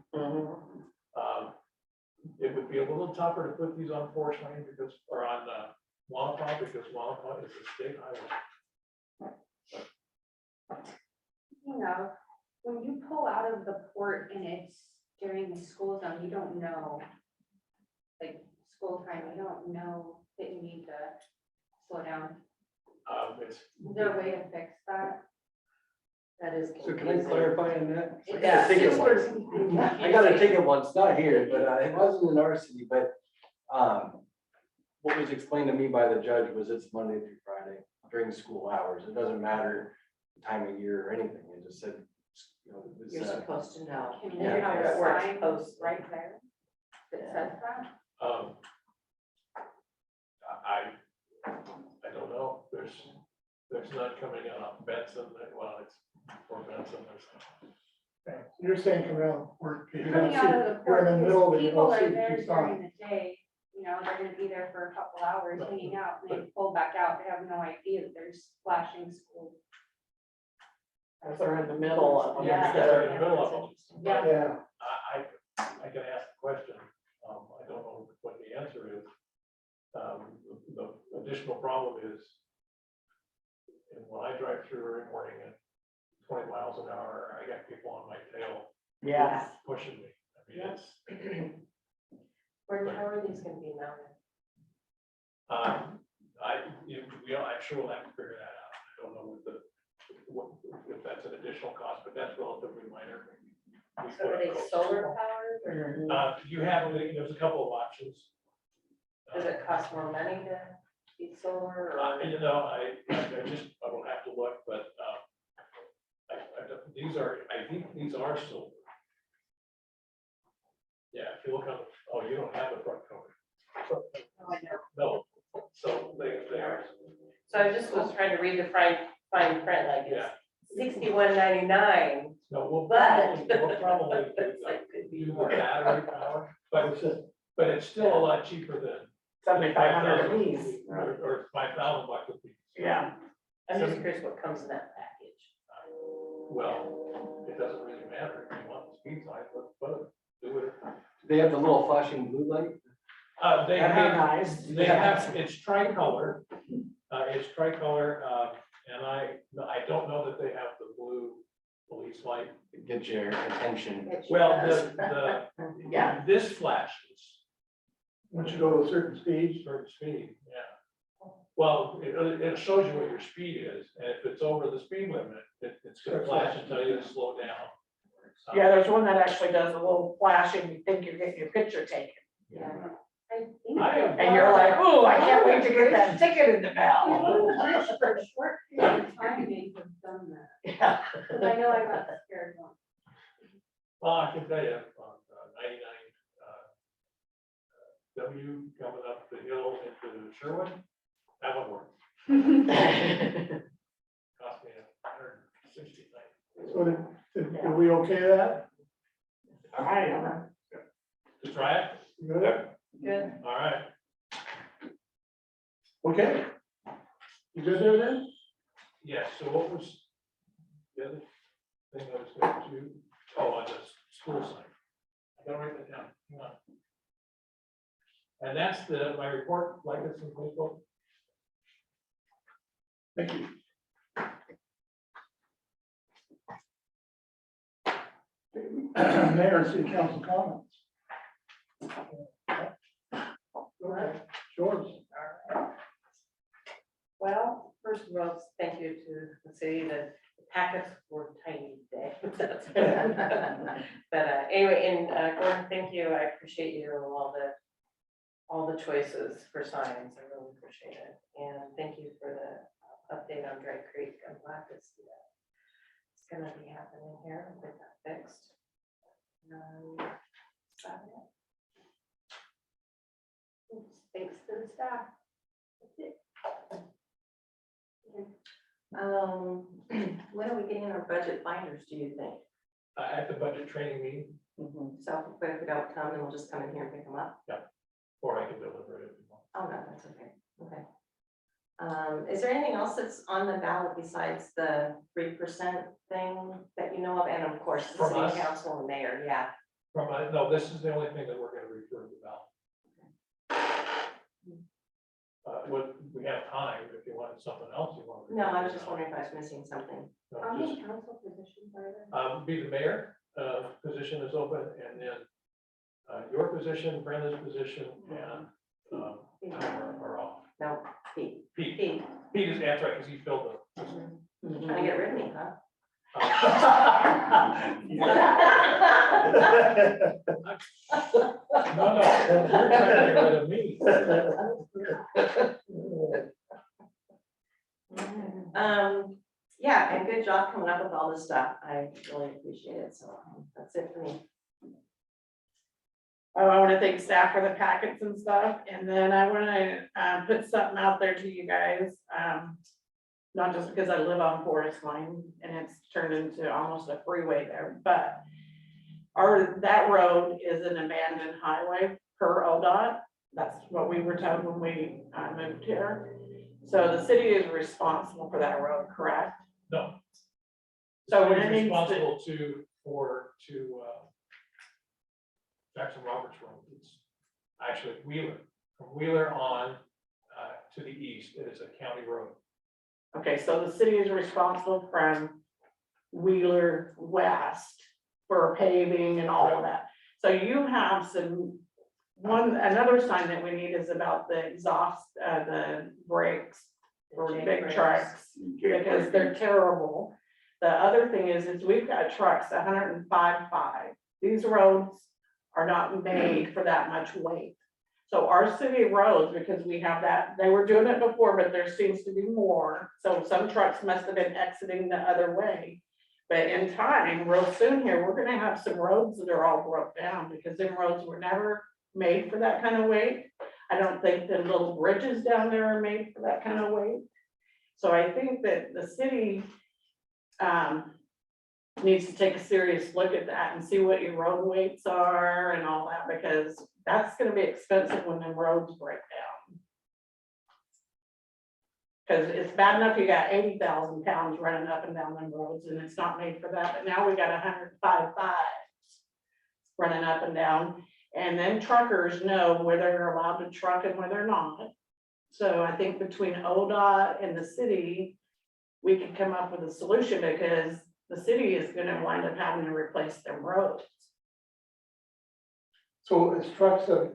Speaker 4: It would be a little tougher to put these on force lane because, or on Wampum, because Wampum is a state highway.
Speaker 7: You know, when you pull out of the port and it's during the school zone, you don't know, like school time, you don't know that you need to slow down.
Speaker 4: It's,
Speaker 7: Is there a way to fix that?
Speaker 5: That is.
Speaker 6: So can I clarify on that? I got
Speaker 5: Yeah.
Speaker 6: a ticket once. I got a ticket once, not here, but it wasn't in our city, but what was explained to me by the judge was it's Monday through Friday during school hours. It doesn't matter the time of year or anything. It just said, you know, it was,
Speaker 9: You're supposed to know.
Speaker 7: Can
Speaker 9: Yeah.
Speaker 7: you have
Speaker 9: That
Speaker 7: a
Speaker 9: works
Speaker 7: sign
Speaker 9: post.
Speaker 7: right there that says that?
Speaker 4: I don't know, there's none coming out Benson, well, it's for Benson,
Speaker 1: Okay. You're saying come out, we're,
Speaker 7: Coming out of the
Speaker 1: we're
Speaker 7: port,
Speaker 1: in the middle of
Speaker 7: because
Speaker 1: the
Speaker 7: people are
Speaker 1: OLCC
Speaker 7: there
Speaker 1: sign.
Speaker 7: during the day, you know, they're gonna be there for a couple hours hanging out, and they pull back out, they have no idea that there's flashing school.
Speaker 3: If they're in the middle of them.
Speaker 7: Yeah.
Speaker 4: They're in the middle of them.
Speaker 7: Yeah.
Speaker 1: Yeah,
Speaker 4: I can ask the question, I don't know what the answer is. The additional problem is, and when I drive through every morning at 20 miles an hour, I got people on my tail
Speaker 3: Yes.
Speaker 4: pushing me. I mean, it's,
Speaker 5: How are these gonna be mounted?
Speaker 4: I'm sure we'll have to figure that out. I don't know if that's an additional cost, but that's relatively minor. We
Speaker 5: So
Speaker 4: put
Speaker 5: are
Speaker 4: up
Speaker 5: they
Speaker 4: coats.
Speaker 5: solar powered or
Speaker 4: You have, there's a couple of options.
Speaker 5: does it cost more money to be solar or?
Speaker 4: I will have to look, but I think these are solar. Yeah, if you look on, you don't have the front cover.
Speaker 5: No, I know.
Speaker 4: No, so they are.
Speaker 5: So I just was trying to read the fine print, like
Speaker 4: Yeah.
Speaker 5: it's $61.99
Speaker 4: No,
Speaker 5: But-
Speaker 4: we'll probably do more battery power, but it's still a lot cheaper than.
Speaker 3: 7,500 a piece.
Speaker 4: Or $5,000 a piece.
Speaker 3: Yeah.
Speaker 5: I'm just curious what comes in that package.
Speaker 4: Well, it doesn't really matter if you want the speed sign, but do it.
Speaker 6: They have the little flashing blue light.
Speaker 4: They
Speaker 3: That'd be
Speaker 4: have,
Speaker 3: nice.
Speaker 4: they have, it's tricolor, and I don't know that they have the blue police light.
Speaker 6: Get your attention.
Speaker 7: It
Speaker 4: Well,
Speaker 7: does.
Speaker 3: Yeah.
Speaker 4: this flashes
Speaker 1: Once you go to a certain speed,
Speaker 4: certain speed, yeah. Well, it shows you what your speed is, and if it's over the speed limit, it's gonna flash and tell you to slow down.
Speaker 3: Yeah, there's one that actually does a little flashing, you think you're getting your picture taken.
Speaker 7: Yeah. I think
Speaker 4: I have-
Speaker 3: And you're like, oh, I can't wait to get that ticket in the mail.
Speaker 7: for a short period of time, they have done that.
Speaker 3: Yeah.
Speaker 7: Because I know I got scared once.
Speaker 4: Well, I can tell you, on 99 W coming up the hill into Sherwood, that one worked. Cost me $160.
Speaker 1: so did we okay that?
Speaker 3: All right.
Speaker 4: To try it?
Speaker 1: Good,
Speaker 5: Good.
Speaker 4: All right.
Speaker 1: okay. You good there then?
Speaker 4: Yes, so what was the other thing I was going to, on the school site? I gotta write that down, hang on. And that's my report, like it's in Facebook.
Speaker 1: Thank you. Mayor and city council comments. Okay, yours.
Speaker 5: Well, first of all, thank you to the city, the packets were tiny today. But anyway, and Gordon, thank you, I appreciate you, all the choices for signs, I really appreciate it. And thank you for the update on Dry Creek, I'm glad to see that. It's gonna be happening here, get that fixed. Is that it?
Speaker 7: Thanks to the staff. That's it.
Speaker 9: When are we getting our budget binders, do you think?
Speaker 4: At the budget training meeting,
Speaker 9: So if we don't come, then we'll just come in here and pick them up?
Speaker 4: or I can deliver it if you want.
Speaker 9: Oh, no, that's okay, okay. Is there anything else that's on the ballot besides the 3% thing that you know of, and of course, the
Speaker 4: From
Speaker 9: city
Speaker 4: us?
Speaker 9: council and mayor, yeah?
Speaker 4: No, this is the only thing that we're gonna refer to about. What, we have time, if you wanted something else you want.
Speaker 9: No, I was just wondering if I was missing something.
Speaker 7: How many council positions are there?
Speaker 4: Be the mayor, position is open, and then your position, Brenda's position, and are off.
Speaker 9: No, Pete.
Speaker 4: Pete
Speaker 9: Pete,
Speaker 4: is, that's right, because he filled the.
Speaker 9: trying to get rid of me, huh?
Speaker 4: No, you're trying to get rid of me.
Speaker 9: Yeah, and good job coming up with all this stuff. I really appreciate it. So that's it for me.
Speaker 3: I want to thank staff for the packets and stuff, and then I want to put something out there to you guys. Not just because I live on Forest Line and it's turned into almost a freeway there, but that road is an abandoned highway per ODOT. That's what we were told when we moved here. So the city is responsible for that road, correct?
Speaker 4: No.
Speaker 3: So
Speaker 4: He's
Speaker 3: when it needs to-
Speaker 4: responsible to Jackson Roberts Road, it's actually Wheeler, from Wheeler on to the east, it is a county road.
Speaker 3: Okay, so the city is responsible from Wheeler West for paving and all of that. So you have another sign that we need is about the exhaust, the brakes for
Speaker 5: Jake
Speaker 3: big
Speaker 5: brakes.
Speaker 3: trucks, because they're terrible. The other thing is we've got trucks 105.5. These roads are not made for that much weight. So our city roads, because we have that, they were doing it before, but there seems to be more. So some trucks must have been exiting the other way. But in time, real soon here, we're gonna have some roads that are all broke down because them roads were never made for that kind of weight. I don't think the little bridges down there are made for that kind of weight. So I think that the city needs to take a serious look at that and see what your road weights are and all that, because that's gonna be expensive when the roads break down. Cause it's bad enough you got 80,000 pounds running up and down them roads and it's not made for that, but now we got 105.5 running up and down. And then truckers know where they're allowed to truck and where they're not. So I think between ODOT and the city, we could come up with a solution, because the city is gonna wind up having to replace them roads.
Speaker 1: So it's trucks that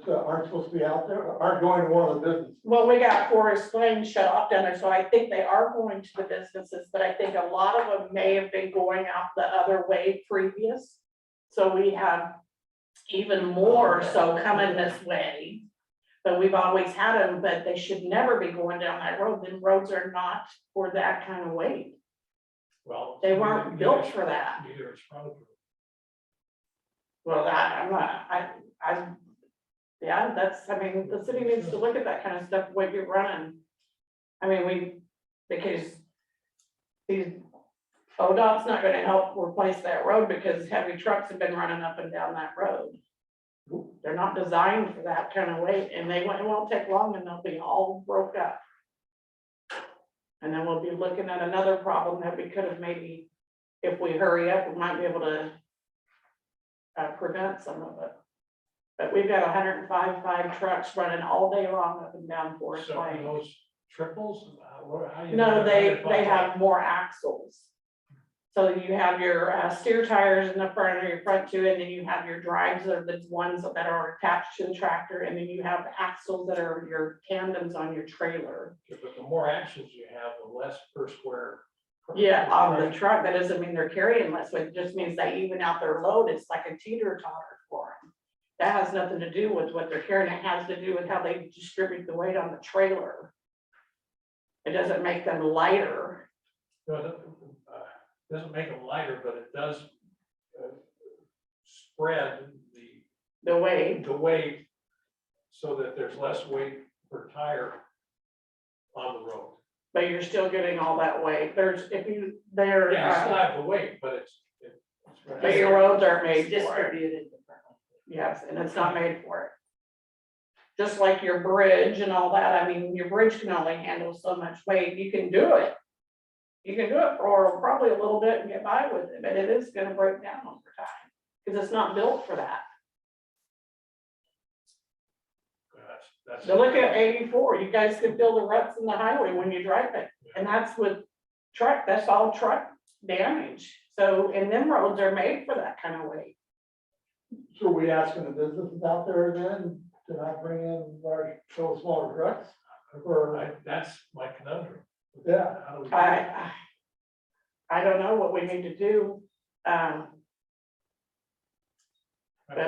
Speaker 1: aren't supposed to be out there, aren't going to one of the businesses.
Speaker 3: Well, we got Forest Lane shut off down there, so I think they are going to the businesses, but I think a lot of them may have been going out the other way previous. So we have even more so coming this way. But we've always had them, but they should never be going down that road. Then roads are not for that kind of weight.
Speaker 4: Well.
Speaker 3: They weren't built for that.
Speaker 4: Neither is probably.
Speaker 3: Well, that, I'm not, yeah, that's, I mean, the city needs to look at that kind of stuff, what you're running. I mean, because these, ODOT's not gonna help replace that road because heavy trucks have been running up and down that road. They're not designed for that kind of weight, and it won't take long and they'll be all broke up. And then we'll be looking at another problem that we could have maybe, if we hurry up, we might be able to prevent some of it. But we've got 105.5 trucks running all day long up and down Forest
Speaker 4: So are
Speaker 3: Lane.
Speaker 4: those triples? How do you
Speaker 3: No,
Speaker 4: get
Speaker 3: they
Speaker 4: 105?
Speaker 3: have more axles. So you have your steer tires in the front, or your front two, and then you have your drives, that are the ones that are attached to the tractor, and then you have axles that are your tandems on your trailer.
Speaker 4: But the more axles you have, the less per square.
Speaker 3: Yeah, on the truck, that doesn't mean they're carrying less weight, it just means they even out their load. It's like a teeter-totter for them. That has nothing to do with what they're carrying, it has to do with how they distribute the weight on the trailer. It doesn't make them lighter.
Speaker 4: No, it doesn't make them lighter, but it does spread
Speaker 3: The weight,
Speaker 4: the weight so that there's less weight per tire on the road.
Speaker 3: but you're still getting all that weight. There's, if you,
Speaker 4: Yeah, you still have the weight, but it's.
Speaker 3: but your roads aren't made for it.
Speaker 5: Distributed differently.
Speaker 3: Yes, and it's not made for it. Just like your bridge and all that, I mean, your bridge can only handle so much weight, you can do it. You can do it for probably a little bit and get by with it, but it is gonna break down over time, because it's not built for that.
Speaker 4: That's.
Speaker 3: So look at 84, you guys could feel the ruts in the highway when you drive it, and that's with truck, that's all truck damage. So, and them roads are made for that kind of weight.
Speaker 1: So are we asking the businesses out there then to not bring in large, so smaller trucks? Or,
Speaker 4: That's my conundrum.
Speaker 1: yeah,
Speaker 4: How do we?
Speaker 3: I don't know what we need to do. But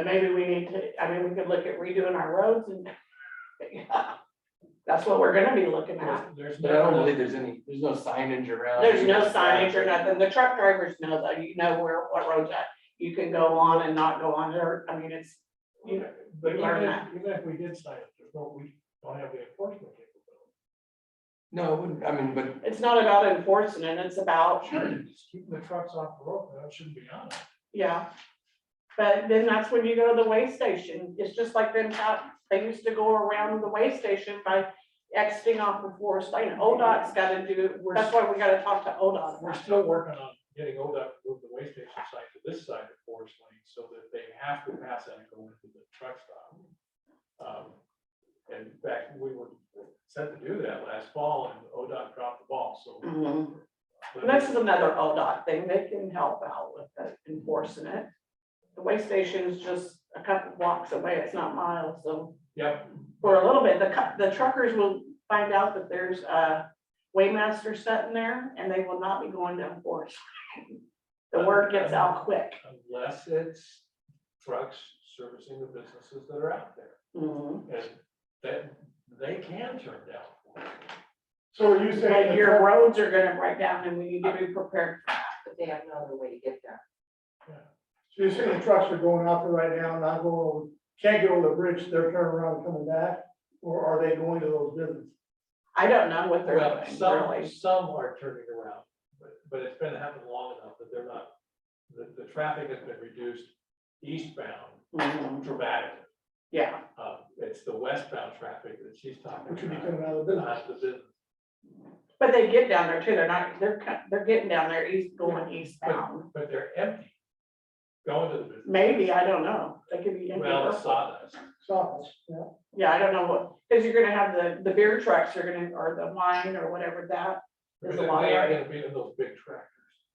Speaker 3: maybe we need to, I mean, we could look at redoing our roads and that's what we're gonna be looking at.
Speaker 4: There's
Speaker 6: But I don't believe there's no signage around.
Speaker 3: There's no signage or nothing. The truck drivers know that, you know where, what roads at. You can go on and not go on there. I mean, it's, you know,
Speaker 4: But
Speaker 3: we learn
Speaker 4: even if we did sign it, we don't have the enforcement capability.
Speaker 6: No, it wouldn't, I mean, but
Speaker 3: it's not about enforcing it, it's about,
Speaker 4: Just keeping the trucks off the road, that shouldn't be on it.
Speaker 3: yeah. But then that's when you go to the weigh station. It's just like them out, they used to go around the weigh station by exiting off the Forest Lane. ODOT's gotta do, that's why we gotta talk to ODOT.
Speaker 4: We're still working on getting ODOT to move the weigh station site to this side of Forest Lane so that they have to pass that and go into the truck stop. And in fact, we were set to do that last fall and ODOT dropped the ball, so.
Speaker 3: Mhm. And this is another ODOT thing, they can help out with enforcing it. The weigh station is just a couple blocks away, it's not miles, so
Speaker 4: Yep.
Speaker 3: for a little bit, the truckers will find out that there's a weighmaster sitting there, and they will not be going to enforce. The word gets out quick.
Speaker 4: Unless it's trucks servicing the businesses that are out there,
Speaker 3: Mhm.
Speaker 4: and that they can turn down.
Speaker 1: so are you saying?
Speaker 3: But your roads are gonna break down, and we need to be prepared.
Speaker 9: But they have no other way to get there.
Speaker 1: So you're saying the trucks are going out there right now, not going over, can't get over the bridge, they're turning around and coming back? Or are they going to those businesses?
Speaker 3: I don't know what they're
Speaker 4: Well,
Speaker 3: doing, really.
Speaker 4: some are turning around, but it's been happening long enough that they're not the traffic has been reduced eastbound
Speaker 3: Mhm.
Speaker 4: dramatically.
Speaker 3: Yeah,
Speaker 4: It's the westbound traffic that she's talking
Speaker 1: Which would be
Speaker 4: about.
Speaker 1: coming out of the business.
Speaker 4: Not the business.
Speaker 3: but they get down there too. They're getting down there going eastbound.
Speaker 4: But they're empty. Going to the business.
Speaker 3: Maybe, I don't know. They could be. empty
Speaker 4: Well,
Speaker 3: or
Speaker 4: it's
Speaker 3: full.
Speaker 4: sawdust.
Speaker 1: Sawdust, yeah.
Speaker 3: Yeah, I don't know what, because you're gonna have the beer trucks, you're gonna, or the wine or whatever that. There's a
Speaker 4: They
Speaker 3: lot of
Speaker 4: are
Speaker 3: that.
Speaker 4: gonna be in those big tractors.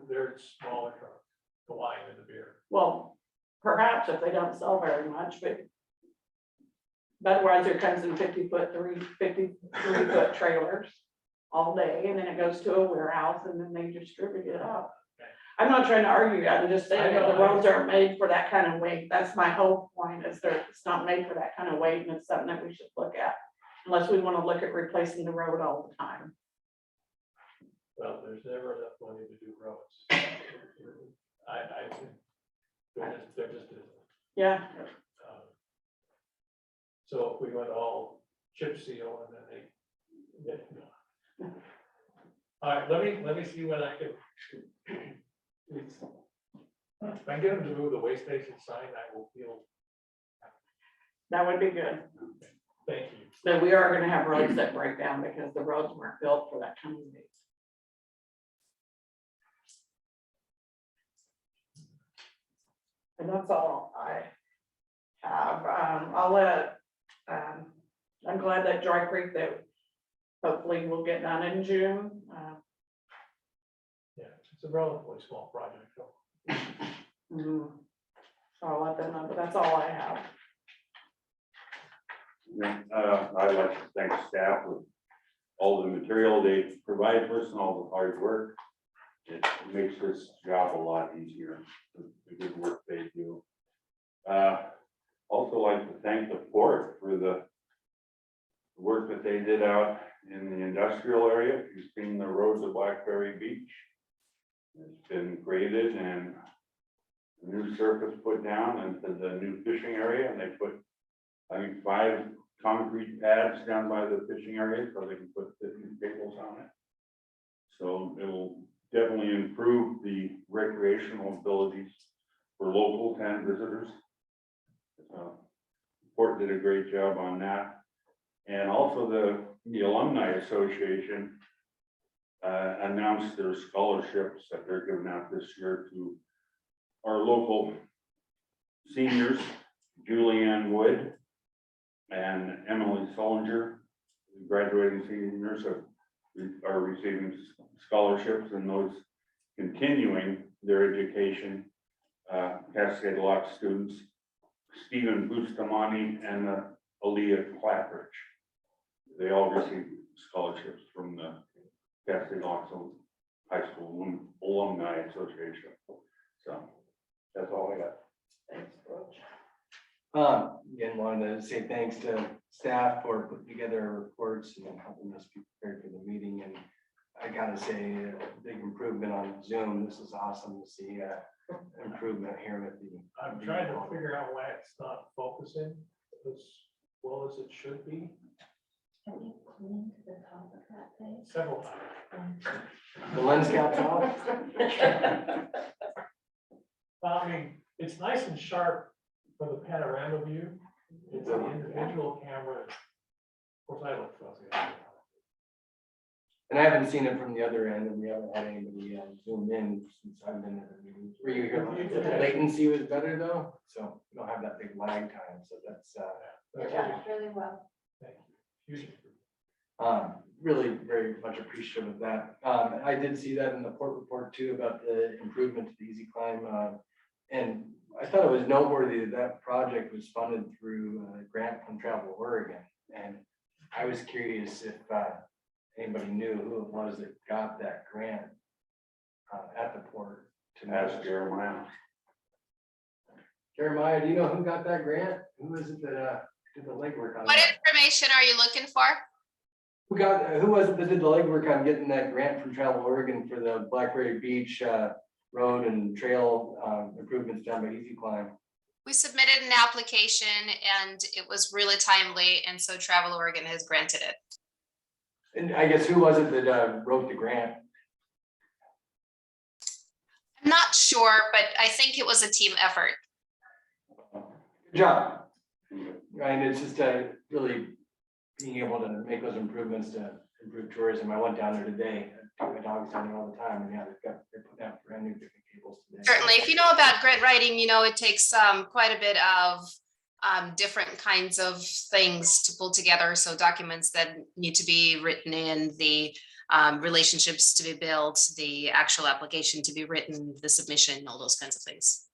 Speaker 4: They're smaller trucks, the wine and the beer.
Speaker 3: Well, perhaps if they don't sell very much, but Budweiser comes in 53-foot trailers all day, and then it goes to a warehouse, and then they distribute it out. I'm not trying to argue, I'm just saying that the roads aren't made for that kind of weight. That's my whole point, is that it's not made for that kind of weight, and it's something that we should look at. Unless we want to look at replacing the road all the time.
Speaker 4: Well, there's never enough money to do roads. I think there just isn't.
Speaker 3: Yeah,
Speaker 4: So if we went all chip seal and then they. All right, let me see what I can. If I get them to move the way station sign, I will feel,
Speaker 3: that would be good.
Speaker 4: thank you.
Speaker 3: But we are gonna have roads that break down because the roads weren't built for that kind of weight. And that's all I have. I'll let, I'm glad that Dry Creek that hopefully will get done in June.
Speaker 4: Yeah, it's a relatively small project, so.
Speaker 3: So I'll let them know, but that's all I have.
Speaker 2: Yeah, I'd like to thank staff for all the material they provide for us and all the hard work. It makes this job a lot easier, the good work they do. Also like to thank the port for the work that they did out in the industrial area. If you've seen the roads of Blackberry Beach, it's been graded and a new surface put down into the new fishing area, and they put, I think, 5 concrete pads down by the fishing area so they can put 50 tables on it. So it will definitely improve the recreational abilities for locals and visitors. Port did a great job on that. And also the Alumni Association announced their scholarships that they're giving out this year to our local seniors, Julianne Wood and Emily Solinger, graduating seniors are receiving scholarships, and those continuing their education, Cascade Deluxe students, Stephen Bustamante and Aaliyah Clapridge. They all received scholarships from the Cascade Deluxe High School Alumni Association. So that's all I got.
Speaker 3: Thanks, Coach.
Speaker 6: Again, wanted to say thanks to staff for putting together our reports and helping us be prepared for the meeting. And I gotta say, a big improvement on Zoom. This is awesome to see improvement here with the.
Speaker 4: I'm trying to figure out why it's not focusing as well as it should be.
Speaker 5: Have you cleaned the top of that thing?
Speaker 4: Several times.
Speaker 6: The lens cap's off.
Speaker 4: Well, I mean, it's nice and sharp for the panorama view. It's an individual camera. Of course, I look fuzzy.
Speaker 6: And I haven't seen it from the other end, and we haven't had anybody zoom in since I've been at the meeting. Were you here? The latency was better though, so you don't have that big lag time, so that's
Speaker 7: Really well.
Speaker 4: Thank you. Huge improvement.
Speaker 6: really very much appreciative of that. I did see that in the port report too about the improvement to the Easy Climb. And I thought it was noteworthy that that project was funded through a grant from Travel Oregon. And I was curious if anybody knew who it was that got that grant at the port. To
Speaker 2: Ask Jeremiah.
Speaker 6: Jeremiah, do you know who got that grant? Who is it that did the legwork on
Speaker 10: What
Speaker 6: that?
Speaker 10: information are you looking for?
Speaker 6: Who was it that did the legwork on getting that grant from Travel Oregon for the Blackberry Beach road and trail improvements down by Easy Climb?
Speaker 10: We submitted an application and it was really timely, and so Travel Oregon has granted it.
Speaker 6: And I guess who was it that wrote the grant?
Speaker 10: I'm I'm not sure, but I think it was a team effort.
Speaker 6: Good job. Right, it's just really being able to make those improvements to improve tourism. I went down there today, I take my dogs down there all the time, and yeah, they're putting out brand new picnic tables today.
Speaker 10: Certainly, if you know about grant writing, you know, it takes quite a bit of different kinds of things to pull together. So documents that need to be written in, the relationships to be built, the actual application to be written, the submission, all those kinds of things.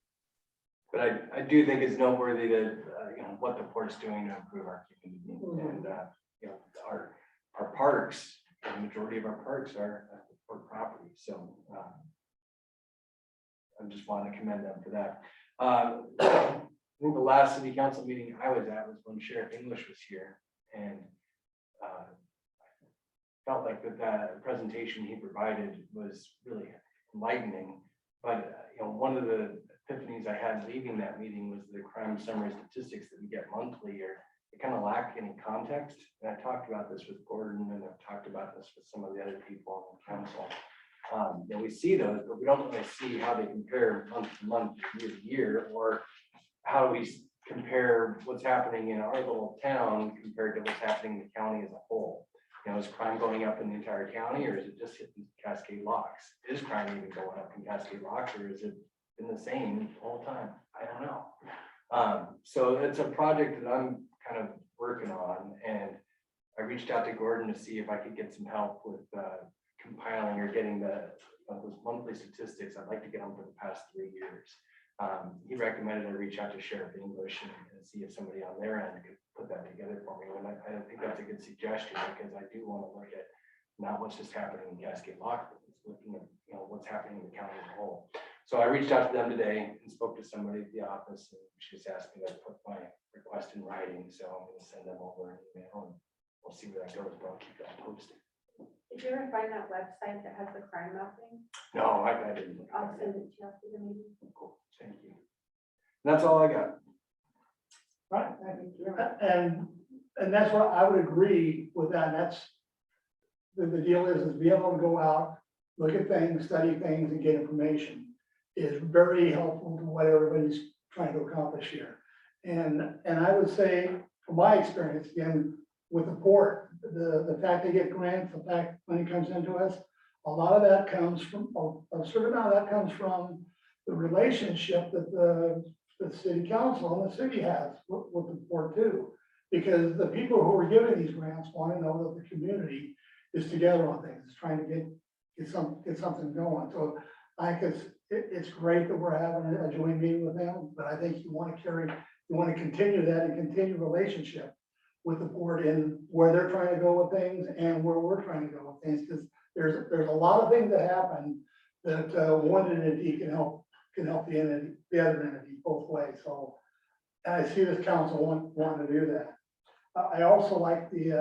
Speaker 6: But I do think it's noteworthy that, you know, what the port's doing to improve our community and, you know, our parks, the majority of our parks are port property. So I just want to commend them for that. I think the last city council meeting I was at was when Sheriff English was here, and felt like that presentation he provided was really enlightening. But you know, one of the epiphanies I had leaving that meeting was the crime summary statistics that we get monthly they kind of lack any context. And I talked about this with Gordon, and I've talked about this with some of the other people on the council. And we see those, but we don't really see how they compare month to month, year to year, or how do we compare what's happening in our little town compared to what's happening in the county as a whole. You know, is crime going up in the entire county, or is it just hitting Cascade locks? Is crime even going up in Cascade locks, or is it been the same all the time? I don't know. So it's a project that I'm kind of working on, and I reached out to Gordon to see if I could get some help with compiling or getting those monthly statistics. I'd like to get them for the past 3 years. He recommended I reach out to Sheriff English and see if somebody on their end could put that together for me. And I think that's a good suggestion, because I do want to look at not what's just happening in Cascade Lock, but looking at, you know, what's happening in the county as a whole. So I reached out to them today and spoke to somebody at the office, and she just asked me to put my request in writing. So I'm going to send them over an email, and we'll see where that goes, but I'll keep that posted.
Speaker 7: Did you ever find that website that has the crime mapping?
Speaker 6: No, I didn't.
Speaker 7: I'll send it to you after the meeting.
Speaker 6: Cool, thank you. And that's all I got.
Speaker 1: Right, and that's what I would agree with that. And that's the deal is be able to go out, look at things, study things, and get information is very helpful to what everybody's trying to accomplish here. And I would say, from my experience, again, with the port, the fact they get grants, the fact money comes into us, a lot of that comes from, a certain amount of that comes from the relationship that the city council and the city has with the port too. Because the people who are giving these grants want to know that the community is together on things, is trying to get something going. So I think it's great that we're having a joint meeting with them, but I think you want to continue that and continue relationship with the board in where they're trying to go with things and where we're trying to go with things. Because there's a lot of things that happen that one entity can help the other entity both ways. So, and I see this council wanting to do that. I also like the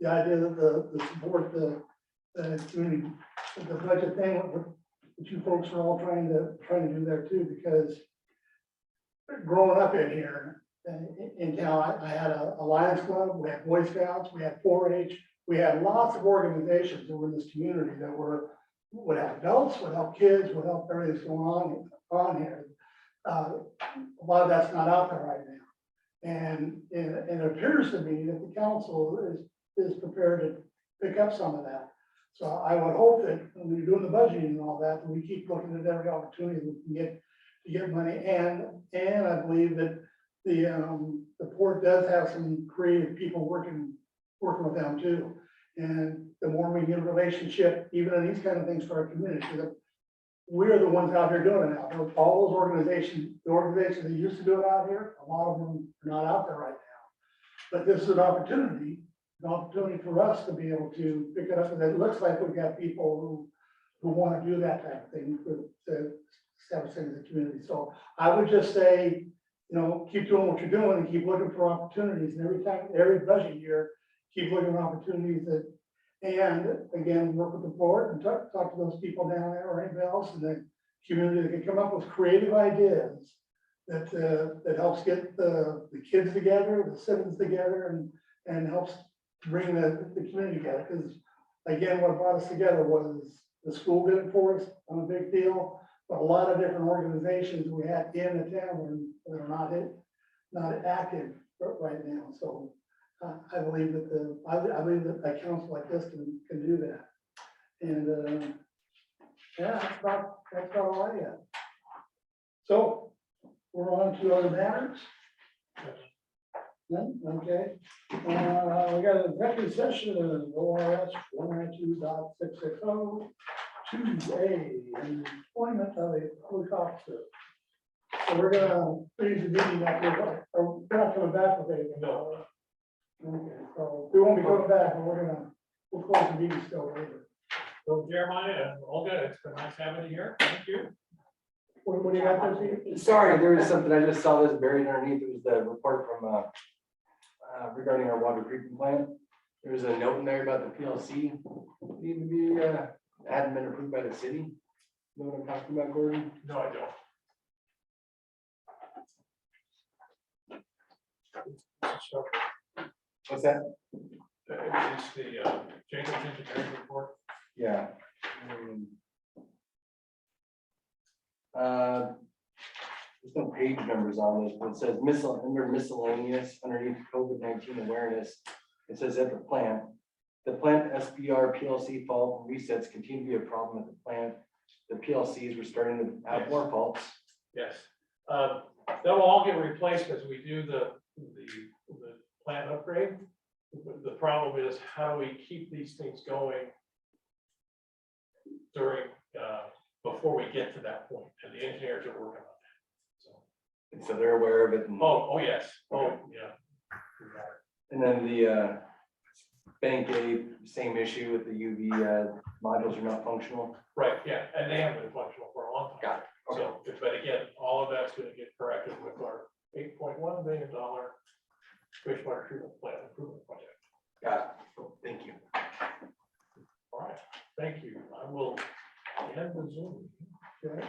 Speaker 1: idea that the support the community, the budget thing, what you folks are all trying to do there too, because growing up in here in town, I had a Lions Club, we had Boy Scouts, we had 4-H, we had lots of organizations that were in this community that would help adults, would help kids, would help everything that's going on here. A lot of that's not out there right now. And it appears to me that the council is prepared to pick up some of that. So I would hope that when we're doing the budgeting and all that, we keep looking at every opportunity we can get to get money. And I believe that the port does have some creative people working with them too. And the more we get a relationship, even in these kind of things for our community, that we're the ones out here doing it now. All those organizations, the organizations that used to do it out here, a lot of them are not out there right now. But this is an opportunity for us to be able to pick it up. And it looks like we've got people who want to do that type of thing to establish things in the community. So I would just say, keep doing what you're doing and keep looking for opportunities. And every budget year, keep looking for opportunities and again, work with the board and talk to those people down there or anybody else in the community that can come up with creative ideas that helps get the kids together, the citizens together, and helps bring the community together. Because again, what brought us together was the school did it for us on a big deal. a lot of different organizations we have in the town that are not active right now, so I believe that I believe that a council like this can do that. And, yeah, that's about all I got. So, we're on to other matters. None? Okay. We got an executive session of ORS 192.660, 2A, and employment of a public officer. So we're gonna freeze the meeting after, or we're not coming back with anything.
Speaker 4: No.
Speaker 1: Okay, so we won't be coming back, but we'll close the meeting still later.
Speaker 4: So Jeremiah and Olga, it's been nice having you here. Thank you.
Speaker 1: What do you got there, Steve?
Speaker 6: Sorry, there was something, I just saw this buried underneath, it was the report from, regarding our water treatment plant. There was a note in there about the PLC, need to be, hadn't been approved by the city. Know what I'm talking about, Gordon?
Speaker 4: No, I don't. So,
Speaker 6: What's that?
Speaker 4: it's the Jacobs engineering report.
Speaker 6: Yeah. There's no page numbers on this, but it says under miscellaneous, underneath COVID-19 awareness, it says at the plant SBR PLC fault and resets continue to be a problem at the plant. The PLCs were starting to have more faults.
Speaker 4: Yes. They'll all get replaced as we do the plant upgrade. The problem is how do we keep these things going during, before we get to that point, and the engineers are working on that, so.
Speaker 6: And so they're aware of it. And,
Speaker 4: Oh, yes, oh, yeah.
Speaker 6: and then the bank A, same issue with the UV modules are not functional.
Speaker 4: Right, yeah, and they haven't been functional for a long time.
Speaker 6: Got it. Okay.
Speaker 4: So, but again, all of that's gonna get corrected with our $8.1 million wastewater treatment plant improvement project.
Speaker 6: Got it. Thank you.
Speaker 4: All right, thank you. I will end the Zoom.
Speaker 1: Okay.